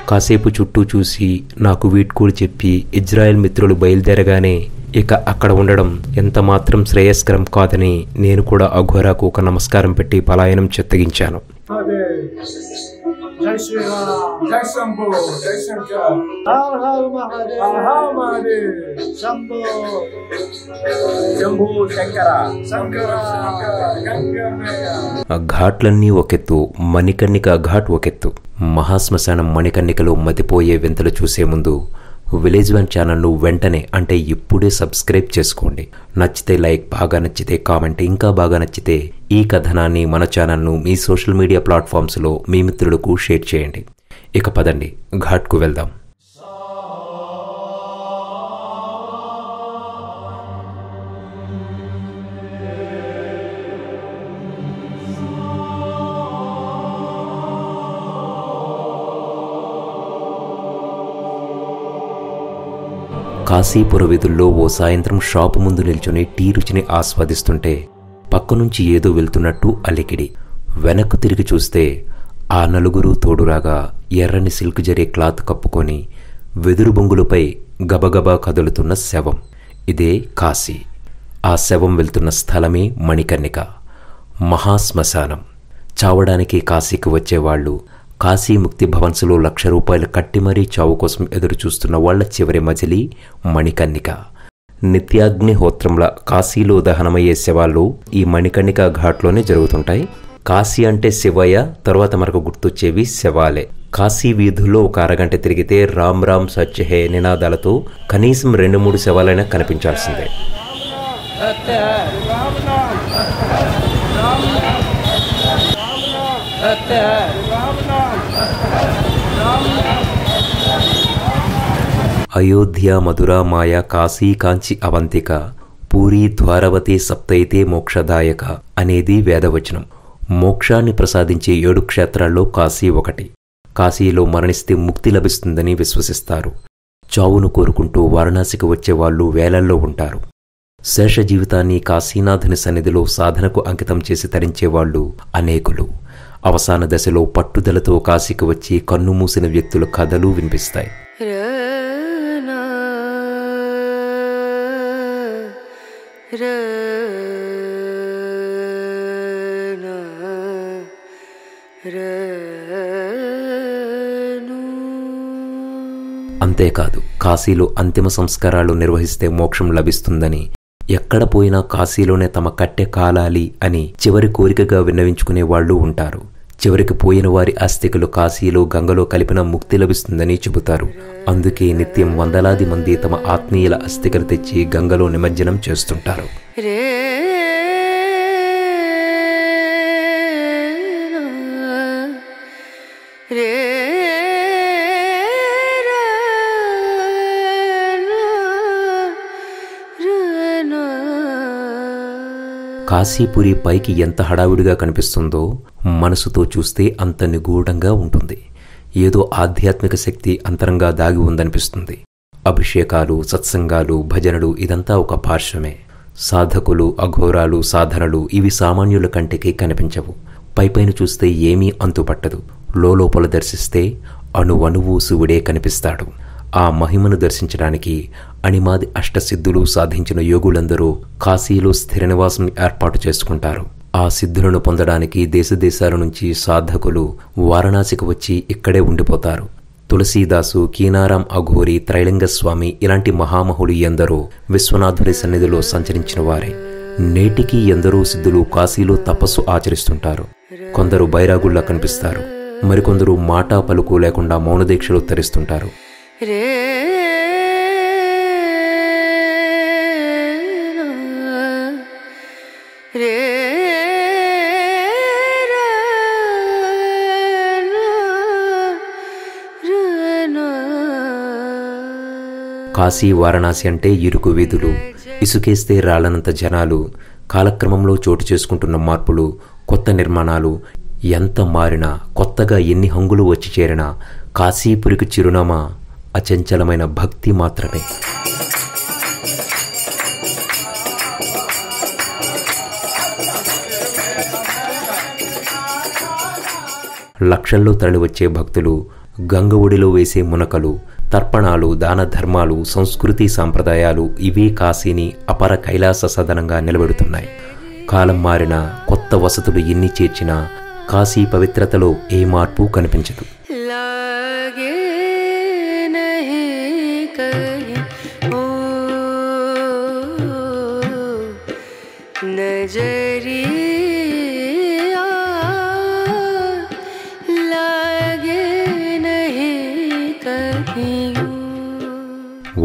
కాసేపు చుట్టూ చూసి నాకు వీడ్కోలు చెప్పి ఇజ్రాయెల్ మిత్రులు బయలుదేరగానే ఇక అక్కడ ఉండడం ఎంత మాత్రం శ్రేయస్కరం కాదని నేను కూడా అఘోరాకు ఒక నమస్కారం పెట్టి పలాయనం చెత్తగించాను. జై శ్రీరామ్. జై శంభో. జై శంకర్. హర హర మహాదేవ్. హర హర మహాదేవ్. శంభో. శంభో శంకర. శంకర. గంగమయ్య. ఆ ఘాట్లన్నీ ఒకెత్తు, మణికర్ణిక ఘాట్ ఒకెత్తు. మహాశ్మశానం మణికర్ణికలో మతిపోయే వింతలు చూసే ముందు విలేజ్ వన్ ఛానల్ను వెంటనే అంటే ఇప్పుడే సబ్స్క్రైబ్ చేసుకోండి. నచ్చితే లైక్, బాగా నచ్చితే కామెంట్, ఇంకా బాగా నచ్చితే ఈ కథనాన్ని మన ఛానల్ను మీ సోషల్ మీడియా ప్లాట్ఫామ్స్లో మీ మిత్రులకు షేర్ చేయండి. ఇక పదండి ఘాట్కు వెళ్దాం. కాశీపుర వీధుల్లో ఓ సాయంత్రం షాపు ముందు నిల్చుని టీ రుచిని ఆస్వాదిస్తుంటే పక్కనుంచి ఏదో వెళ్తున్నట్టు అలికిడి. వెనక్కు తిరిగి చూస్తే ఆ నలుగురు తోడురాగా ఎర్రని సిల్క్ జరీ క్లాత్ కప్పుకొని వెదురు బొంగులపై గబగబా కదులుతున్న శవం. ఇదే కాశీ. ఆ శవం వెళ్తున్న స్థలమే మణికర్ణిక, మహాశ్మశానం. చావడానికి కాశీకి వచ్చేవాళ్లు కాశీ ముక్తి భవన్స్లో ₹1,00,000 కట్టి మరీ చావు కోసం ఎదురు చూస్తున్న వాళ్ల చివరి మజిలీ మణికర్ణిక. నిత్యాగ్నిహోత్రంలా కాశీలో దహనమయ్యే శవాలు ఈ మణికర్ణిక ఘాట్లోనే జరుగుతుంటాయి. కాశీ అంటే శివయ్య, తర్వాత మనకు గుర్తొచ్చేవి శవాలే. కాశీ వీధుల్లో ఒక అరగంట తిరిగితే రామ్ రామ్ సచ్ హే నినాదాలతో కనీసం 2-3 శవాలైనా కనిపించాల్సిందే. అయోధ్య, మధుర, మాయ, కాశీ, కాంచి, అవంతిక, పూరి, ద్వారవతి సప్తైతే మోక్షదాయక అనేది వేదవచనం. మోక్షాన్ని ప్రసాదించే 7 క్షేత్రాల్లో కాశీ ఒకటి. కాశీలో మరణిస్తే ముక్తి లభిస్తుందని విశ్వసిస్తారు. చావును కోరుకుంటూ వారణాసికి వచ్చేవాళ్లు వేలల్లో ఉంటారు. శేష జీవితాన్ని కాశీనాథుని సన్నిధిలో సాధనకు అంకితం చేసి తరించేవాళ్లు అనేకులు. అవసాన దశలో పట్టుదలతో కాశీకి వచ్చి కన్నుమూసిన వ్యక్తుల కథలు వినిపిస్తాయి. అంతేకాదు కాశీలో అంతిమ సంస్కారాలు నిర్వహిస్తే మోక్షం లభిస్తుందని, ఎక్కడ పోయినా కాశీలోనే తమ కట్టె కాలాలి అని చివరి కోరికగా విన్నవించుకునే వాళ్ళు ఉంటారు. చివరికి పోయిన వారి అస్థికలు కాశీలో గంగలో కలిపిన ముక్తి లభిస్తుందని చెబుతారు. అందుకే నిత్యం వందలాది మంది తమ ఆత్మీయుల అస్థికలు తెచ్చి గంగలో నిమజ్జనం చేస్తుంటారు. కాశీపురి పైకి ఎంత హడావిడిగా కనిపిస్తుందో మనసుతో చూస్తే అంత నిగూఢంగా ఉంటుంది. ఏదో ఆధ్యాత్మిక శక్తి అంతరంగా దాగి ఉందనిపిస్తుంది. అభిషేకాలు, సత్సంగాలు, భజనలు ఇదంతా ఒక పార్శ్వమే. సాధకులు, అఘోరాలు, సాధనలు ఇవి సామాన్యుల కంటికి కనిపించవు. పైపైన చూస్తే ఏమీ అంతుపట్టదు. లోపల దర్శిస్తే అణువణువు శివుడే కనిపిస్తాడు. ఆ మహిమను దర్శించడానికి అణిమాది అష్టసిద్ధులు సాధించిన యోగులందరూ కాశీలో స్థిర నివాసం ఏర్పాటు చేసుకుంటారు. ఆ సిద్ధులను పొందడానికి దేశదేశాల నుంచి సాధకులు వారణాసికి వచ్చి ఇక్కడే ఉండిపోతారు. తులసీదాసు, కీనారాం అఘోరి, త్రైలింగస్వామి ఇలాంటి మహామహులు ఎందరో విశ్వనాథుడి సన్నిధిలో సంచరించిన వారే. నేటికి ఎందరో సిద్ధులు కాశీలో తపస్సు ఆచరిస్తుంటారు. కొందరు బైరాగుల్లా కనిపిస్తారు, మరికొందరు మాటా పలుకు లేకుండా మౌనదీక్షలు తరిస్తుంటారు. కాశీ వారణాసి అంటే ఇరుకు వీధులు, ఇసుకేస్తే రాళ్లనంత జనాలు, కాలక్రమంలో చోటు చేసుకుంటున్న మార్పులు, కొత్త నిర్మాణాలు. ఎంత మారినా, కొత్తగా ఎన్ని హంగులు వచ్చి చేరినా కాశీపురికి చిరునామా అచంచలమైన భక్తి మాత్రమే. లక్షల్లో తరలివచ్చే భక్తులు, గంగ ఒడిలో వేసే మునకలు, తర్పణాలు, దాన ధర్మాలు, సంస్కృతి సాంప్రదాయాలు ఇవే కాశీని అపర కైలాస సదనంగా నిలబెడుతున్నాయి. కాలం మారినా, కొత్త వసతులు ఎన్ని చేర్చినా కాశీ పవిత్రతలో ఏ మార్పు కనిపించదు.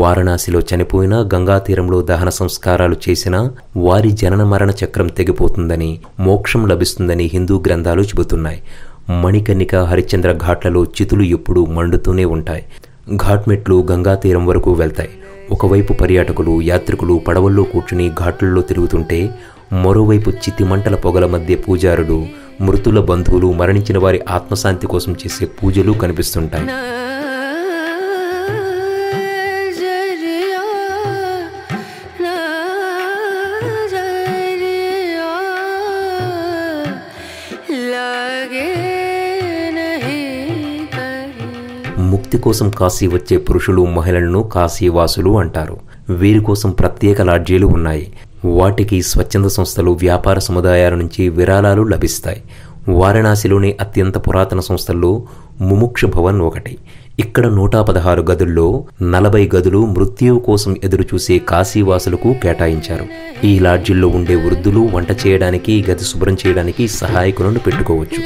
వారణాసిలో చనిపోయినా, గంగా తీరంలో దహన సంస్కారాలు చేసినా వారి జనన మరణ చక్రం తెగిపోతుందని, మోక్షం లభిస్తుందని హిందూ గ్రంథాలు చెబుతున్నాయి. మణికర్ణిక, హరిశ్చంద్ర ఘాట్లలో చితులు ఎప్పుడూ మండుతూనే ఉంటాయి. ఘాట్ మెట్లు గంగా తీరం వరకు వెళ్తాయి. ఒకవైపు పర్యాటకులు, యాత్రికులు పడవల్లో కూర్చుని ఘాట్లలో తిరుగుతుంటే, మరోవైపు చితిమంటల పొగల మధ్య పూజారులు, మృతుల బంధువులు, మరణించిన వారి ఆత్మశాంతి కోసం చేసే పూజలు కనిపిస్తుంటాయి. ముక్తి కోసం కాశీ వచ్చే పురుషులు, మహిళలను కాశీవాసులు అంటారు. వీరి కోసం ప్రత్యేక లాడ్జీలు ఉన్నాయి. వాటికి స్వచ్ఛంద సంస్థలు, వ్యాపార సముదాయాల నుంచి విరాళాలు లభిస్తాయి. వారణాసిలోని అత్యంత పురాతన సంస్థల్లో ముముక్ష భవన్ ఒకటి. ఇక్కడ 116 గదుల్లో 40 గదులు మృత్యువు కోసం ఎదురుచూసే కాశీవాసులకు కేటాయించారు. ఈ లాడ్జీల్లో ఉండే వృద్ధులు వంట చేయడానికి, గది శుభ్రం చేయడానికి సహాయకులను పెట్టుకోవచ్చు.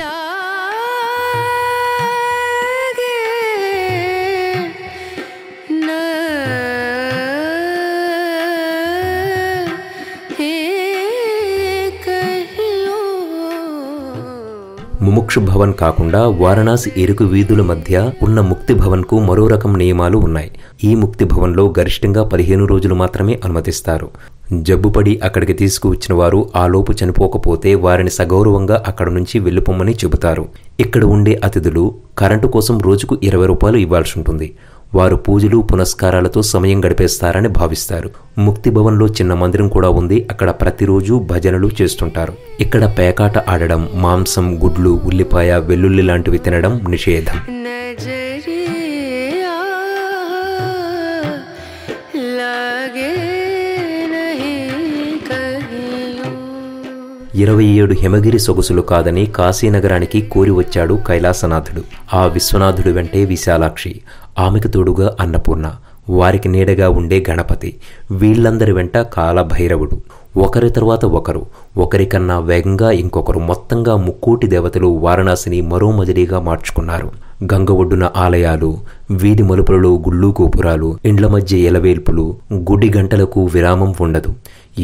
ముముక్షు భవన్ కాకుండా వారణాసి ఇరుకు వీధుల మధ్య ఉన్న ముక్తి భవన్కు మరో రకం నియమాలు ఉన్నాయి. ఈ ముక్తి భవన్లో గరిష్టంగా 15 రోజులు మాత్రమే అనుమతిస్తారు. జబ్బుపడి అక్కడికి తీసుకువచ్చిన వారు ఆలోపు చనిపోకపోతే వారిని సగౌరవంగా అక్కడ నుంచి వెళ్ళిపోమని చెబుతారు. ఇక్కడ ఉండే అతిథులు కరెంటు కోసం రోజుకు 20 రూపాయలు ఇవ్వాల్సి ఉంటుంది. వారు పూజలు, పునస్కారాలతో సమయం గడిపేస్తారని భావిస్తారు. ముక్తి భవన్లో చిన్న మందిరం కూడా ఉంది. అక్కడ ప్రతిరోజు భజనలు చేస్తుంటారు. ఇక్కడ పేకాట ఆడడం, మాంసం, గుడ్లు, ఉల్లిపాయ, వెల్లుల్లి లాంటివి తినడం నిషేధం. 27 హిమగిరి సొగసులు కాదని కాశీనగరానికి కోరి వచ్చాడు కైలాసనాథుడు. ఆ విశ్వనాథుడు వెంటే విశాలాక్షి, ఆమెకు తోడుగా అన్నపూర్ణ, వారికి నీడగా ఉండే గణపతి, వీళ్ళందరి వెంట కాలభైరవుడు. ఒకరి తర్వాత ఒకరు, ఒకరికన్నా వేగంగా ఇంకొకరు, మొత్తంగా 3 దేవతలు వారణాసిని మరో మజిలీగా మార్చుకున్నారు. గంగ ఒడ్డున ఆలయాలు, వీధి మలుపులలో గుళ్ళు గోపురాలు, ఇండ్ల మధ్య ఎలవేల్పులు, గుడి గంటలకు విరామం ఉండదు.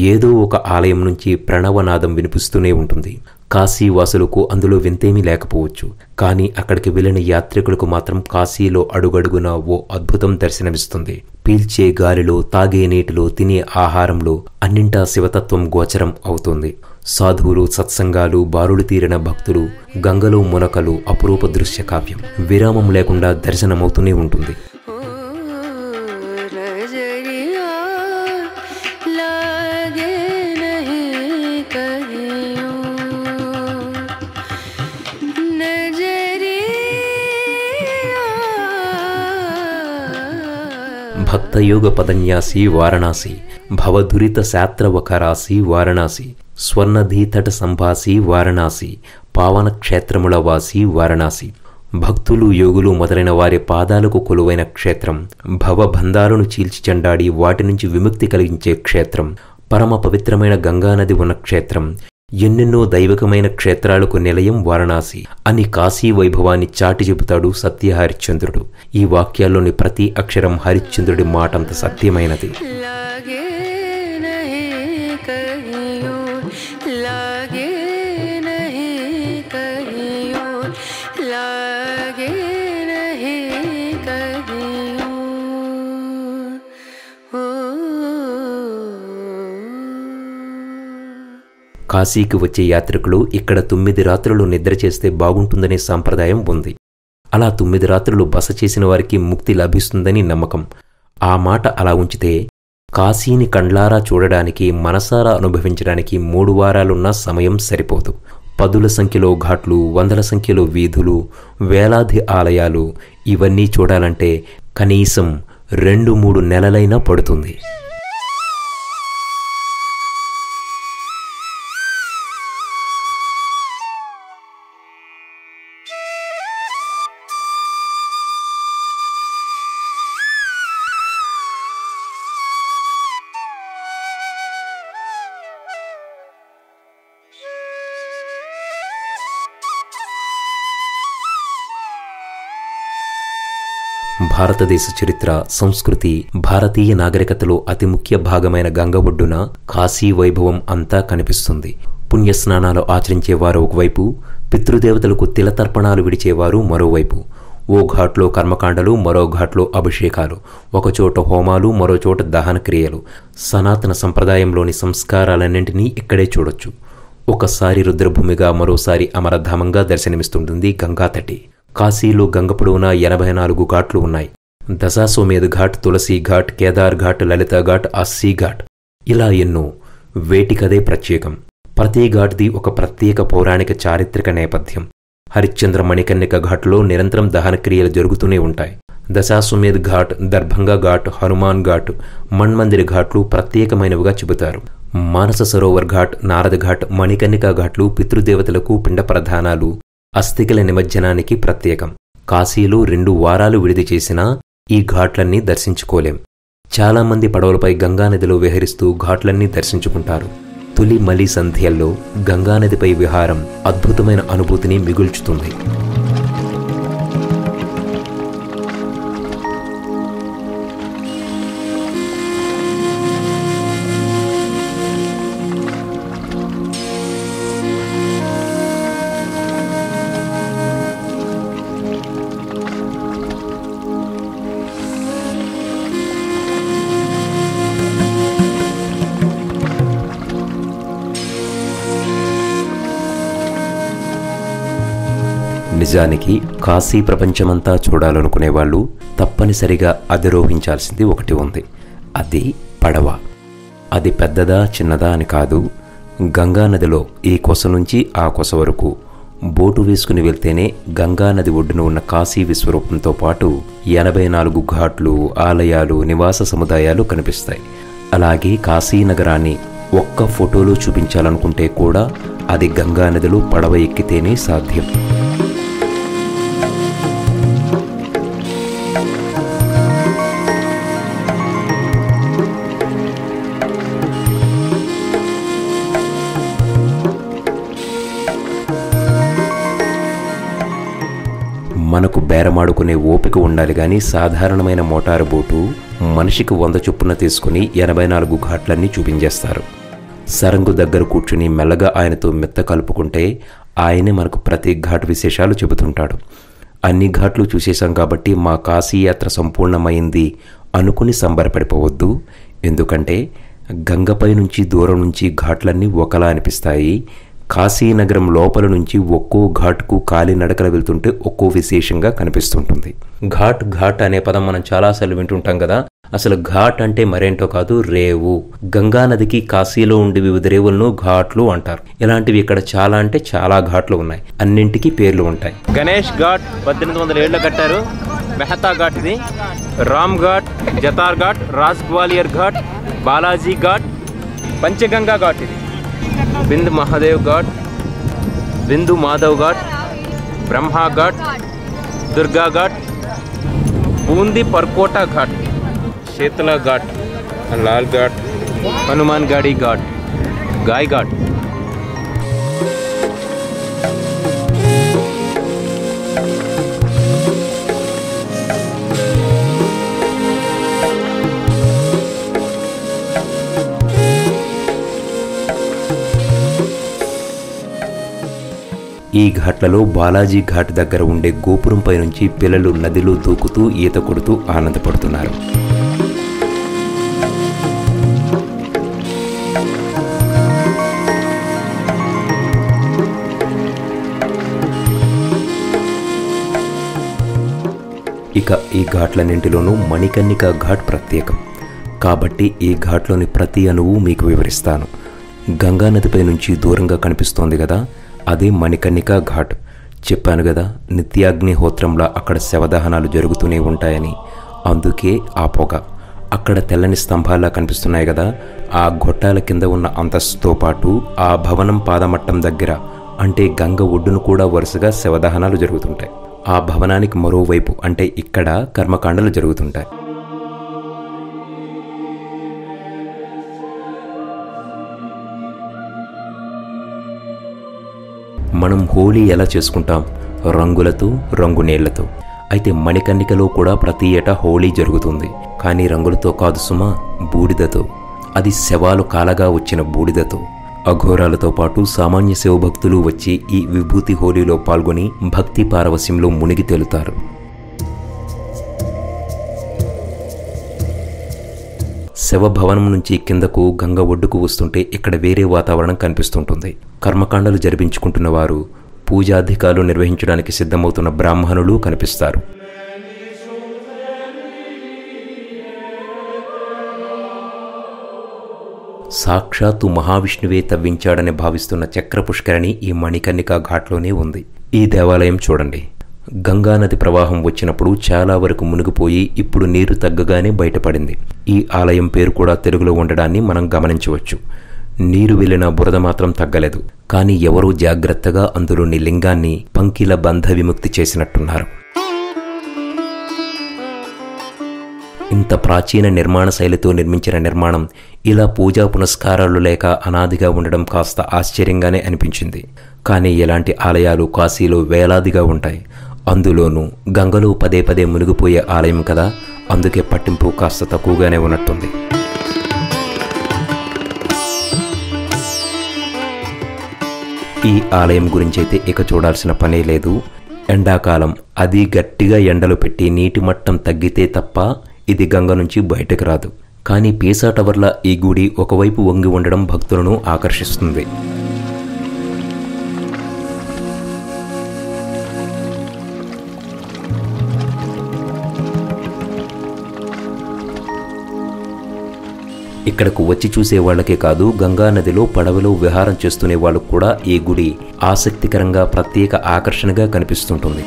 ఏదో ఒక ఆలయం నుంచి ప్రణవనాదం వినిపిస్తూనే ఉంటుంది. కాశీవాసులకు అందులో వింతేమీ లేకపోవచ్చు, కానీ అక్కడికి వెళ్ళిన యాత్రికులకు మాత్రం కాశీలో అడుగడుగున ఓ అద్భుతం దర్శనమిస్తుంది. పీల్చే గాలిలో, తాగే నీటిలో, తినే ఆహారంలో అన్నింటా శివతత్వం గోచరం అవుతుంది. సాధువులు, సత్సంగాలు, బారులు తీరిన భక్తులు, గంగలో మునకలు, అపురూప దృశ్య కావ్యం విరామం లేకుండా దర్శనమవుతూనే ఉంటుంది. భక్తయోగ పదన్యాసి వారణాసి, భవదురిత శాత్రవకరాసి వారణాసి, స్వర్ణధీ తట సంభాసి వారణాసి, పావన క్షేత్రముల వాసి వారణాసి. భక్తులు యోగులు మొదలైన వారి పాదాలకు కొలువైన క్షేత్రం, భవబంధాలను చీల్చి చెండాడి వాటి నుంచి విముక్తి కలిగించే క్షేత్రం, పరమ పవిత్రమైన గంగానది ఉన్న క్షేత్రం, ఎన్నెన్నో దైవకమైన క్షేత్రాలకు నిలయం వారణాసి అని కాశీ వైభవాన్ని చాటి చెబుతాడు సత్య హరిశ్చంద్రుడు. ఈ వాక్యాల్లోని ప్రతి అక్షరం హరిశ్చంద్రుడి మాటంత సత్యమైనది. కాశీకి వచ్చే యాత్రికులు ఇక్కడ 9 రాత్రులు నిద్ర చేస్తే బాగుంటుందనే సాంప్రదాయం ఉంది. అలా 9 రాత్రులు బస చేసిన వారికి ముక్తి లభిస్తుందని నమ్మకం. ఆ మాట అలా ఉంచితే కాశీని కండ్లారా చూడడానికి, మనసారా అనుభవించడానికి 3 వారాలున్న సమయం సరిపోదు. పదుల సంఖ్యలో ఘాట్లు, వందల సంఖ్యలో వీధులు, వేలాది ఆలయాలు ఇవన్నీ చూడాలంటే కనీసం 2-3 నెలలైనా పడుతుంది. భారతదేశ చరిత్ర, సంస్కృతి, భారతీయ నాగరికతలో అతి ముఖ్య భాగమైన గంగ ఒడ్డున కాశీ వైభవం అంతా కనిపిస్తుంది. పుణ్యస్నానాలు ఆచరించేవారు ఒకవైపు, పితృదేవతలకు తిలతర్పణాలు విడిచేవారు మరోవైపు. ఓ ఘాట్లో కర్మకాండలు, మరో ఘాట్లో అభిషేకాలు, ఒకచోట హోమాలు, మరోచోట దహన క్రియలు. సనాతన సంప్రదాయంలోని సంస్కారాలన్నింటినీ ఇక్కడే చూడొచ్చు. ఒకసారి రుద్రభూమిగా, మరోసారి అమరధామంగా దర్శనమిస్తుంటుంది గంగాతటి. కాశీలో గంగ పొడవునా 84 ఘాట్లు ఉన్నాయి. దశాశ్వమేధ ఘాట్, తులసి ఘాట్, కేదార్ ఘాట్, లలిత ఘాట్, అస్సీ ఘాట్, ఇలా ఎన్నో. వేటికదే ప్రత్యేకం. ప్రతి ఘాట్ది ఒక ప్రత్యేక పౌరాణిక చారిత్రక నేపథ్యం. హరిశ్చంద్ర మణికర్ణిక ఘాట్లో నిరంతరం దహనక్రియలు జరుగుతూనే ఉంటాయి. దశాశ్వమేధ ఘాట్, దర్భంగా ఘాట్, హనుమాన్ ఘాట్, మన్మందిర ఘాట్లు ప్రత్యేకమైనవిగా చెబుతారు. మానస సరోవర్ ఘాట్, నారద ఘాట్, మణికర్ణిక ఘాట్లు పితృదేవతలకు పిండ ప్రధానాలు, అస్థికల నిమజ్జనానికి ప్రత్యేకం. కాశీలో 2 వారాలు విడిది చేసినా ఈ ఘాట్లన్నీ దర్శించుకోలేం. చాలామంది పడవలపై గంగానదిలో విహరిస్తూ ఘాట్లన్నీ దర్శించుకుంటారు. తొలి మలి సంధ్యల్లో గంగానదిపై విహారం అద్భుతమైన అనుభూతిని మిగుల్చుతుంది. నిజానికి కాశీ ప్రపంచమంతా చూడాలనుకునే వాళ్ళు తప్పనిసరిగా అధిరోహించాల్సింది ఒకటి ఉంది. అది పడవ. అది పెద్దదా చిన్నదా అని కాదు, గంగానదిలో ఈ కొస నుంచి ఆ కొస వరకు బోటు వేసుకుని వెళ్తేనే గంగానది ఒడ్డున ఉన్న కాశీ విశ్వరూపంతో పాటు 84 ఘాట్లు, ఆలయాలు, నివాస సముదాయాలు కనిపిస్తాయి. అలాగే కాశీ నగరాన్ని ఒక్క ఫోటోలో చూపించాలనుకుంటే కూడా అది గంగానదిలో పడవ ఎక్కితేనే సాధ్యం. మనకు బేరమాడుకునే ఓపిక ఉండాలి గాని సాధారణమైన మోటారు బోటు మనిషికి 100 చొప్పున తీసుకుని 84 ఘాట్లన్నీ చూపించేస్తారు. సరంగు దగ్గర కూర్చుని మెల్లగా ఆయనతో మెత్త కలుపుకుంటే ఆయనే మనకు ప్రతి ఘాట్ విశేషాలు చెబుతుంటాడు. అన్ని ఘాట్లు చూసేశాం కాబట్టి మా కాశీ యాత్ర సంపూర్ణమైంది అనుకుని సంబరపడిపోవద్దు. ఎందుకంటే గంగపై నుంచి దూరం నుంచి ఘాట్లన్నీ ఒకలా అనిపిస్తాయి. కాశీనగరం లోపల నుంచి ఒక్కో ఘాట్కు కాలినడకల వెళ్తుంటే ఒక్కో విశేషంగా కనిపిస్తుంటుంది. ఘాట్ ఘాట్ అనే పదం మనం చాలాసార్లు వింటుంటాం కదా. అసలు ఘాట్ అంటే మరేంటో కాదు, రేవు. గంగానదికి కాశీలో ఉండే వివిధ రేవులను ఘాట్లు అంటారు. ఇలాంటివి ఇక్కడ చాలా అంటే చాలా ఘాట్లు ఉన్నాయి. అన్నింటికీ పేర్లు ఉంటాయి. గణేష్ ఘాట్ 1800 ఏళ్ళు కట్టారు. మెహతా ఘాట్ ఇది, రామ్ ఘాట్, జతార్ ఘాట్, రాజ్ గ్వాలియర్ ఘాట్, బాలాజీ ఘాట్, పంచగంగా ఘాట్ ఇది. बिंद महादेव घाट, बिंदु माधव घाट, ब्रह्मा घाट, दुर्गा घाट, बूंदी परकोटा घाट, शीतला घाट, लाल घाट, हनुमान गाड़ी घाट, गाय घाट। ఈ ఘాట్లలో బాలాజీ ఘాట్ దగ్గర ఉండే గోపురంపై నుంచి పిల్లలు నదిలో దూకుతూ ఈత కొడుతూ ఆనందపడుతున్నారు. ఇక ఈ ఘాట్లన్నింటిలోనూ మణికర్ణిక ఘాట్ ప్రత్యేకం కాబట్టి ఈ ఘాట్లోని ప్రతి అణువు మీకు వివరిస్తాను. గంగా నదిపై నుంచి దూరంగా కనిపిస్తోంది కదా, అదే మణికర్ణిక ఘాట్. చెప్పాను కదా, నిత్యాగ్నిహోత్రంలా అక్కడ శవదహనాలు జరుగుతూనే ఉంటాయని. అందుకే ఆ పొగ. అక్కడ తెల్లని స్తంభాల్లా కనిపిస్తున్నాయి కదా, ఆ గొట్టాల కింద ఉన్న అంతస్తుతో పాటు ఆ భవనం పాదమట్టం దగ్గర అంటే గంగ ఒడ్డును కూడా వరుసగా శవదహనాలు జరుగుతుంటాయి. ఆ భవనానికి మరోవైపు అంటే ఇక్కడ కర్మకాండలు జరుగుతుంటాయి. మనం హోలీ ఎలా చేసుకుంటాం? రంగులతో, రంగు నీళ్లతో. అయితే మణికర్ణికలో కూడా ప్రతి ఏటా హోలీ జరుగుతుంది. కానీ రంగులతో కాదు సుమా, బూడిదతో. అది శవాలు కాలగా వచ్చిన బూడిదతో. అఘోరాలతో పాటు సామాన్య శివభక్తులు వచ్చి ఈ విభూతి హోలీలో పాల్గొని భక్తి పారవస్యంలో మునిగి తేలుతారు. శవభవనం నుంచి కిందకు గంగ ఒడ్డుకు వస్తుంటే ఇక్కడ వేరే వాతావరణం కనిపిస్తుంటుంది. కర్మకాండలు జరిపించుకుంటున్న వారు, పూజాధికారులు నిర్వహించడానికి సిద్ధమవుతున్న బ్రాహ్మణులు కనిపిస్తారు. సాక్షాత్తు మహావిష్ణువే తవ్వించాడని భావిస్తున్న చక్ర పుష్కరిణి ఈ మణికర్ణిక ఘాట్లోనే ఉంది. ఈ దేవాలయం చూడండి. గంగానది ప్రవాహం వచ్చినప్పుడు చాలా వరకు మునిగిపోయి ఇప్పుడు నీరు తగ్గగానే బయటపడింది. ఈ ఆలయం పేరు కూడా తెలుగులో ఉండడాన్ని మనం గమనించవచ్చు. నీరు వెళ్ళిన బురద మాత్రం తగ్గలేదు. కానీ ఎవరో జాగ్రత్తగా అందులోని లింగాన్ని పంకిల బంధ విముక్తి చేసినట్టున్నారు. ఇంత ప్రాచీన నిర్మాణ శైలితో నిర్మించిన నిర్మాణం ఇలా పూజా పునస్కారాలు లేక అనాదిగా ఉండడం కాస్త ఆశ్చర్యంగానే అనిపించింది. కానీ ఇలాంటి ఆలయాలు కాశీలో వేలాదిగా ఉంటాయి. అందులోనూ గంగలో పదే పదే మునిగిపోయే ఆలయం కదా, అందుకే పట్టింపు కాస్త తక్కువగానే ఉన్నట్టుంది. ఈ ఆలయం గురించైతే ఇక చూడాల్సిన పనే లేదు. ఎండాకాలం అది గట్టిగా ఎండలు పెట్టి నీటి మట్టం తగ్గితే తప్ప ఇది గంగ నుంచి బయటకు రాదు. కానీ పీసా టవర్ల ఈ గుడి ఒకవైపు వంగి ఉండడం భక్తులను ఆకర్షిస్తుంది. ఇక్కడకు వచ్చి చూసే వాళ్ళకే కాదు, గంగా నదిలో పడవలో విహారం చేస్తునే వాళ్ళకు కూడా ఈ గుడి ఆసక్తికరంగా ప్రత్యేక ఆకర్షణగా కనిపిస్తుంటుంది.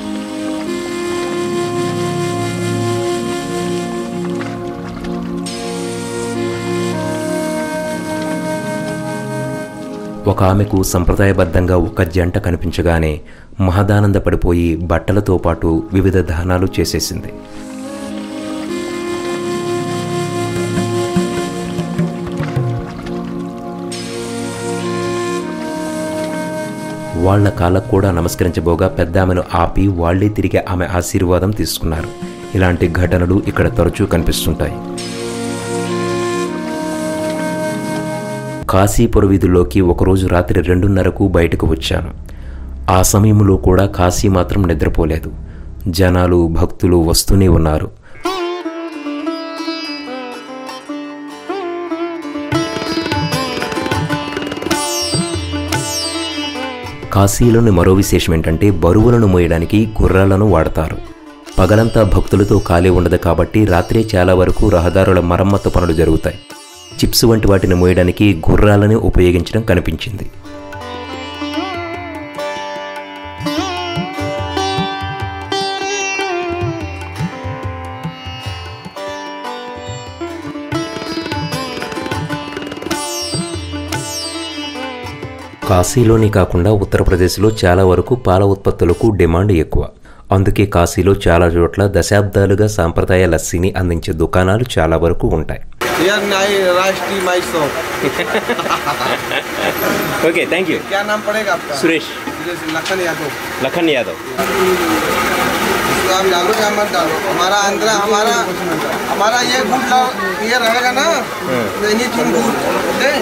ఒక ఆమెకు సంప్రదాయబద్ధంగా ఒక జంట కనిపించగానే మహదానందపడిపోయి బట్టలతో పాటు వివిధ దానాలు చేసేసింది. వాళ్ల కాళ్ళకు కూడా నమస్కరించబోగా పెద్ద ఆమెను ఆపి వాళ్లే తిరిగి ఆమె ఆశీర్వాదం తీసుకున్నారు. ఇలాంటి ఘటనలు ఇక్కడ తరచూ కనిపిస్తుంటాయి. కాశీపుర వీధుల్లోకి ఒకరోజు రాత్రి 2:30కు బయటకు వచ్చాను. ఆ సమయంలో కూడా కాశీ మాత్రం నిద్రపోలేదు. జనాలు, భక్తులు వస్తూనే ఉన్నారు. కాశీలోని మరో విశేషం ఏంటంటే బరువులను మోయడానికి గుర్రాలను వాడతారు. పగలంతా భక్తులతో ఖాళీ ఉండదు కాబట్టి రాత్రే చాలా వరకు రహదారుల మరమ్మతు పనులు జరుగుతాయి. చిప్స్ వంటి వాటిని మోయడానికి గుర్రాలని ఉపయోగించడం కనిపించింది. కాశీలోని కాకుండా ఉత్తరప్రదేశ్లో చాలా వరకు పాల ఉత్పత్తులకు డిమాండ్ ఎక్కువ. అందుకే కాశీలో చాలా చోట్ల దశాబ్దాలుగా సాంప్రదాయ లస్సీని అందించే దుకాణాలు చాలా వరకు ఉంటాయి. Okay, thank you. क्या नाम पड़ेगा आपका? सुरेश. लखन यादव. लखन यादव. आप डालो क्या मत डालो, हमारा आंध्रा हमारा ये गुड ये रहेगा ना, एनीथिंग गुड. ओके,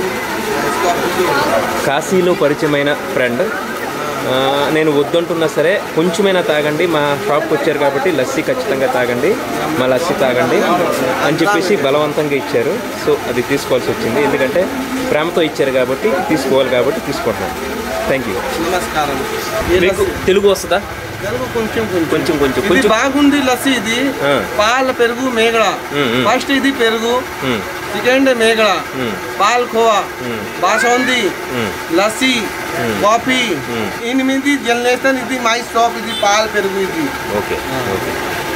కాశీలో పరిచయమైన ఫ్రెండ్, నేను వద్దంటున్నా సరే కొంచెమైనా తాగండి, మా షాప్కి వచ్చారు కాబట్టి లస్సీ ఖచ్చితంగా తాగండి, మా లస్సీ తాగండి అని చెప్పేసి బలవంతంగా ఇచ్చారు. సో అది తీసుకోవాల్సి వచ్చింది, ఎందుకంటే ప్రేమతో ఇచ్చారు కాబట్టి తీసుకోవాలి కాబట్టి తీసుకుంటున్నాను. Thank you. నమస్కారం. మీకు తెలుగు వస్తుందా? కొంచెం బాగుంది లస్సీ. ఇది పాల పెరుగు మేగడ. ఫస్ట్ ఇది పెరుగు, సెకండ్ మేగడ, palkova, basundi, lassi, coffee, 8 generation. ఇది మై షాప్. ఇది పాల పెరుగు. ఇది ఓకే.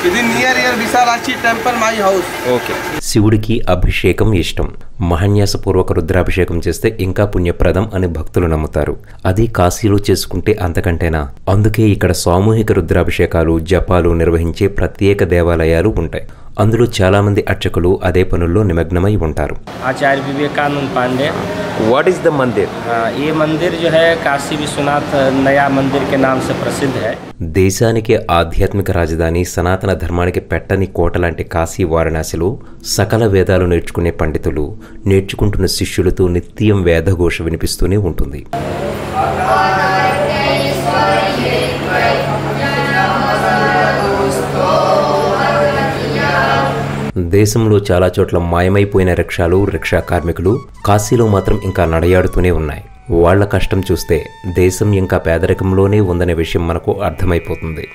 ఇది near Vishalakshi temple my house. Okay. శివుడికి అభిషేకం ఇష్టం. మహాన్యాసపూర్వక రుద్రాభిషేకం చేస్తే ఇంకా పుణ్యప్రదం అని భక్తులు నమ్ముతారు. అది కాశీలో చేసుకుంటే అంతకంటేనా. అందుకే ఇక్కడ సామూహిక రుద్రాభిషేకాలు, జపాలు నిర్వహించే ప్రత్యేక దేవాలయాలు ఉంటాయి. అందులో చాలా మంది అర్చకులు అదే పనుల్లో నిమగ్నమై ఉంటారు. Acharya Vivekanand Pandey. What is the mandir? ये मंदिर जो है काशी विश्वनाथ नया मंदिर के नाम से प्रसिद्ध है. దేశానికి ఆధ్యాత్మిక రాజధాని, సనాతన ధర్మానికి పెట్టని కోట లాంటి కాశీ వారణాసిలో సకల వేదాలు నేర్చుకునే పండితులు, నేర్చుకుంటున్న శిష్యులతో నిత్యం వేదఘోష వినిపిస్తూనే ఉంటుంది. దేశంలో చాలా చోట్ల మాయమైపోయిన రిక్షాలు, రిక్షా కార్మికులు కాశీలో మాత్రం ఇంకా నడయాడుతూనే ఉన్నాయి. వాళ్ల కష్టం చూస్తే దేశం ఇంకా పేదరికంలోనే ఉందనే విషయం మనకు అర్థమైపోతుంది.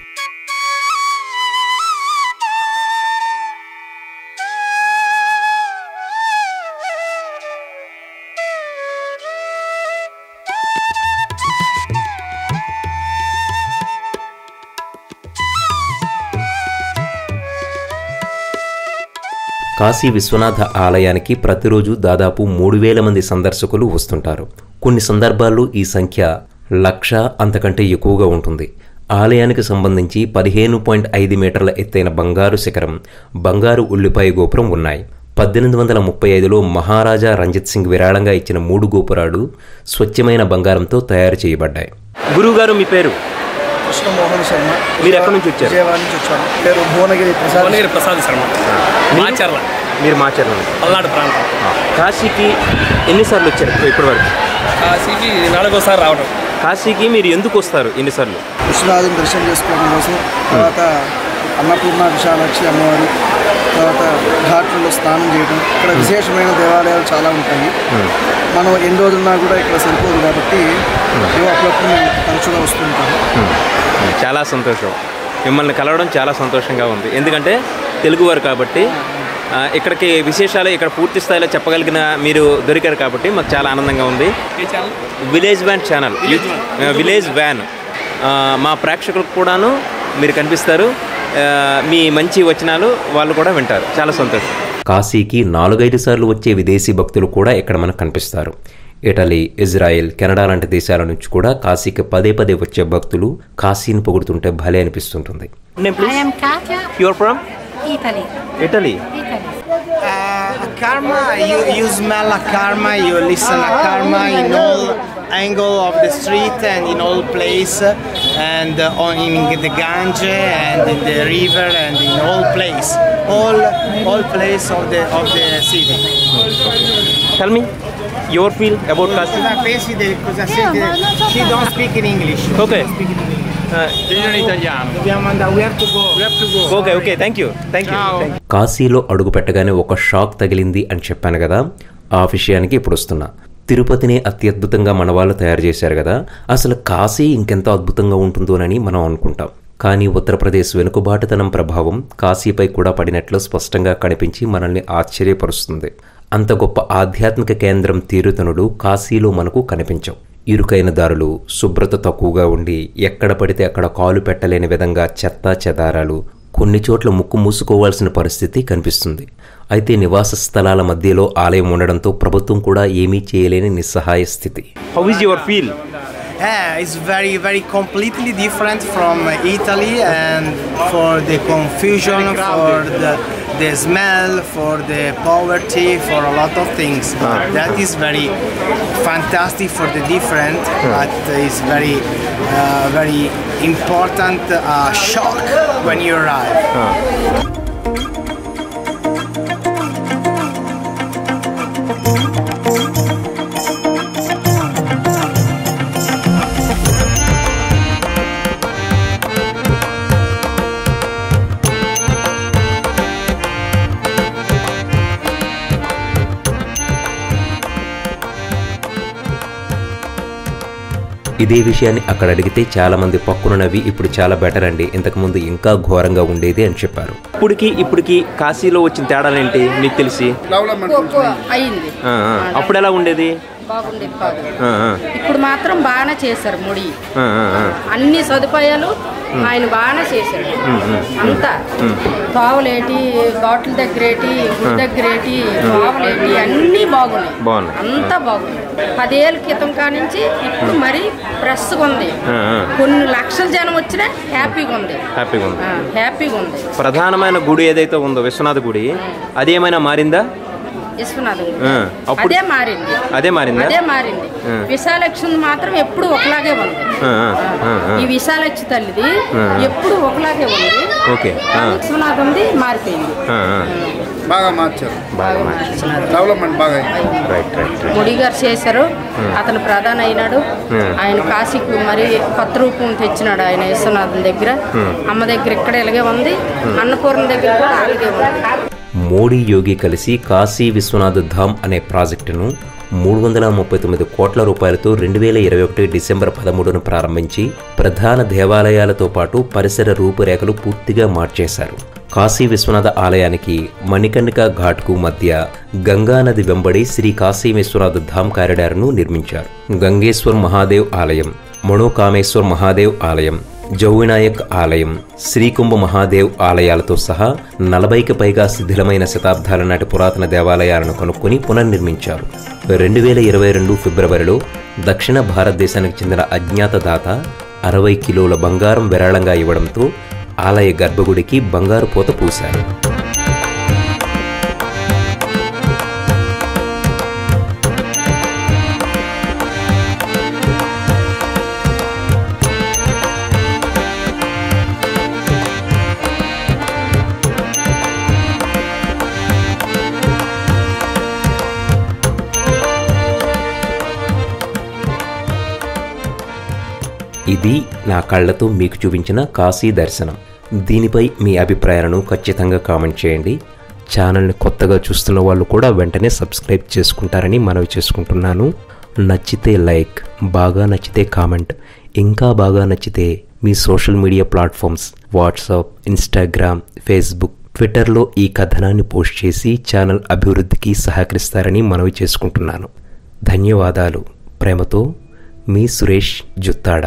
కాశీ విశ్వనాథ ఆలయానికి ప్రతిరోజు దాదాపు 3000 మంది సందర్శకులు వస్తుంటారు. కొన్ని సందర్భాల్లో ఈ సంఖ్య 1,00,000 అంతకంటే ఎక్కువగా ఉంటుంది. ఆలయానికి సంబంధించి 15.5 మీటర్ల ఎత్తైన బంగారు శిఖరం, బంగారు ఉల్లిపాయ గోపురం ఉన్నాయి. 1835లో మహారాజా రంజిత్ సింగ్ విరాళంగా ఇచ్చిన 3 గోపురాలు స్వచ్ఛమైన బంగారంతో తయారు చేయబడ్డాయి. గురువుగారు, మీ పేరు? కృష్ణమోహన్ శర్మ. మీరు ఎక్కడి నుంచి వచ్చారు? విజయవాడ నుంచి వచ్చాను. పేరు భువనగిరి ప్రసాద్ శర్మ. మాచర్ల. మీరు మాచర్ల నుంచి. పల్నాడు ప్రాంతం. కాశీకి ఎన్నిసార్లు వచ్చారు ఇప్పటివరకు? కాశీకి 4వసారి రావడం. కాశీకి మీరు ఎందుకు వస్తారు ఎన్నిసార్లు? విశ్వనాథుని దర్శనం చేసుకోవడం కోసం, తర్వాత అన్నపూర్ణ విశాలాక్షి అమ్మవారు, తర్వాత ఘాట్లలో స్నానం చేయడం. ఇక్కడ విశేషమైన దేవాలయాలు చాలా ఉంటాయి. మనం ఎన్ని రోజులున్నా కూడా ఇక్కడ సరిపోదు కాబట్టి అప్పుడప్పుడు మేము తరచుగా వస్తుంటాము. చాలా సంతోషం, మిమ్మల్ని కలవడం చాలా సంతోషంగా ఉంది. ఎందుకంటే తెలుగువారు కాబట్టి ఇక్కడికి విశేషాలు ఇక్కడ పూర్తి స్థాయిలో చెప్పగలిగిన మీరు దొరికారు కాబట్టి మాకు చాలా ఆనందంగా ఉంది. Village van channel, village van, మా ప్రేక్షకులకు కూడాను మీరు కనిపిస్తారు. మీ మంచి వచనాలు వాళ్ళు కూడా వింటారు. చాలా సంతోషం. కాశీకి 4-5 సార్లు వచ్చే విదేశీ భక్తులు కూడా ఇక్కడ మనకు కనిపిస్తారు. ఇటలీ, ఇజ్రాయెల్, కెనడా లాంటి దేశాల నుంచి కూడా కాశీకి పదే వచ్చే భక్తులు కాశీని పొగుడుతుంటే భలే అనిపిస్తుంటుంది. Italy. Karma, you smell a karma, you listen a karma in all angle of the street and in all place, and in the Gange and in the river and in all place place of the city. Tell me your feel about Kashi. She don't speak in English. Okay. Dobbiamo andare. We have to go. Okay. Thank you. కాశీలో అడుగు పెట్టగానే ఒక shock తగిలింది అని చెప్పాను కదా, ఆ విషయానికి ఇప్పుడు వస్తున్నా. తిరుపతిని అత్యద్భుతంగా మన వాళ్ళు తయారు చేశారు కదా, అసలు కాశీ ఇంకెంత అద్భుతంగా ఉంటుందోనని మనం అనుకుంటాం. కానీ ఉత్తరప్రదేశ్ వెనుకబాటుతనం ప్రభావం కాశీపై కూడా పడినట్లు స్పష్టంగా కనిపించి మనల్ని ఆశ్చర్యపరుస్తుంది. అంత గొప్ప ఆధ్యాత్మిక కేంద్రం తీరుతనుడు కాశీలో మనకు కనిపించవు. ఇరుకైన దారులు, శుభ్రత తక్కువగా ఉండి ఎక్కడ పడితే అక్కడ కాలు పెట్టలేని విధంగా చెత్త చెదారాలు, కొన్ని చోట్ల ముక్కు మూసుకోవాల్సిన పరిస్థితి కనిపిస్తుంది. అయితే నివాస స్థలాల మధ్యలో ఆలయం ఉండడంతో ప్రభుత్వం కూడా ఏమీ చేయలేని నిస్సహాయ స్థితి. How is your feel? It's very, very completely different from Italy, and for the confusion, for the smell, for the poverty, for a lot of things. That is very fantastic for the different, but it's very, very important shock when you arrive. ఇదే విషయాన్ని అక్కడ అడిగితే చాలా మంది పక్కున నవ్వి ఇప్పుడు చాలా better అండి, ఇంతకుముందు ఇంకా ఘోరంగా ఉండేది అని చెప్పారు. ఇప్పటికి కాశీలో వచ్చిన తేడాలేంటి మీకు తెలిసి? అయింది. అప్పుడు ఎలా ఉండేది? బాగుండేది కాదు. ఇప్పుడు మాత్రం బాగానే చేశారు. ముడి అన్ని సదుపాయాలు ఆయన బాగానే చేశాడు. అంతా తోవలేటి, బాటిల్ దగ్గరేటి, గుడి దగ్గరేటి, తోవలేటి అన్నీ బాగున్నాయి. అంతా బాగున్నాయి. 10 ఏళ్ళ క్రితం కానించి ఇప్పుడు మరీ ఫ్రెష్గా ఉంది. కొన్ని లక్షల జనం వచ్చినా హ్యాపీగా ఉంది. హ్యాపీగా ఉంది. ప్రధానమైన గుడి ఏదైతే ఉందో విశ్వనాథ గుడి, అదేమైనా మారిందా? విశ్వనాథ అదే మారింది. విశాలక్ష్మి మాత్రం ఎప్పుడు ఒకలాగే ఉంది. ఈ విశాలక్ష్మి తల్లిది ఎప్పుడు ఒకలాగే ఉంది. విశ్వనాథంది మారిపోయింది. బాగా మార్చారు. డెవలప్మెంట్ బాగా మోడీ గారు చేశారు. అతను ప్రధాని అయినాడు. ఆయన కాశీకి మరి కొత్త రూపం తెచ్చినాడు. ఆయన విశ్వనాథం దగ్గర, అమ్మ దగ్గర ఇక్కడ ఇలాగే ఉంది, అన్నపూర్ణ దగ్గర కూడా అలాగే ఉంది. మోడీ యోగి కలిసి కాశీ విశ్వనాథ్ ధామ్ అనే ప్రాజెక్టును 339 కోట్ల రూపాయలతో 2021 డిసెంబర్ 13న ప్రారంభించి ప్రధాన దేవాలయాలతో పాటు పరిసర రూపురేఖలు పూర్తిగా మార్చేశారు. కాశీ విశ్వనాథ ఆలయానికి మణికర్ణికా ఘాట్కు మధ్య గంగానది వెంబడి శ్రీ కాశీ విశ్వనాథ్ ధామ్ కారిడార్ను నిర్మించారు. గంగేశ్వర్ మహాదేవ్ ఆలయం, మనోకామేశ్వర్ మహాదేవ్ ఆలయం, జౌవినాయక్ ఆలయం, శ్రీకుంభ మహాదేవ్ ఆలయాలతో సహా 40కి పైగా శిథిలమైన శతాబ్దాల నాటి పురాతన దేవాలయాలను కనుక్కొని పునర్నిర్మించారు. 2022 ఫిబ్రవరిలో దక్షిణ భారతదేశానికి చెందిన అజ్ఞాత దాత 60 కిలోల బంగారం విరాళంగా ఇవ్వడంతో ఆలయ గర్భగుడికి బంగారు పూత పూశారు. ఇది నా కళ్ళతో మీకు చూపించిన కాశీ దర్శనం. దీనిపై మీ అభిప్రాయాలను ఖచ్చితంగా కామెంట్ చేయండి. ఛానల్ని కొత్తగా చూస్తున్న వాళ్ళు కూడా వెంటనే సబ్స్క్రైబ్ చేసుకుంటారని మనవి చేసుకుంటున్నాను. నచ్చితే లైక్, బాగా నచ్చితే కామెంట్, ఇంకా బాగా నచ్చితే మీ social media platforms WhatsApp, Instagram, Facebook, ట్విట్టర్లో ఈ కథనాన్ని పోస్ట్ చేసి ఛానల్ అభివృద్ధికి సహకరిస్తారని మనవి చేసుకుంటున్నాను. ధన్యవాదాలు. ప్రేమతో మీ సురేష్ జుత్తాడ.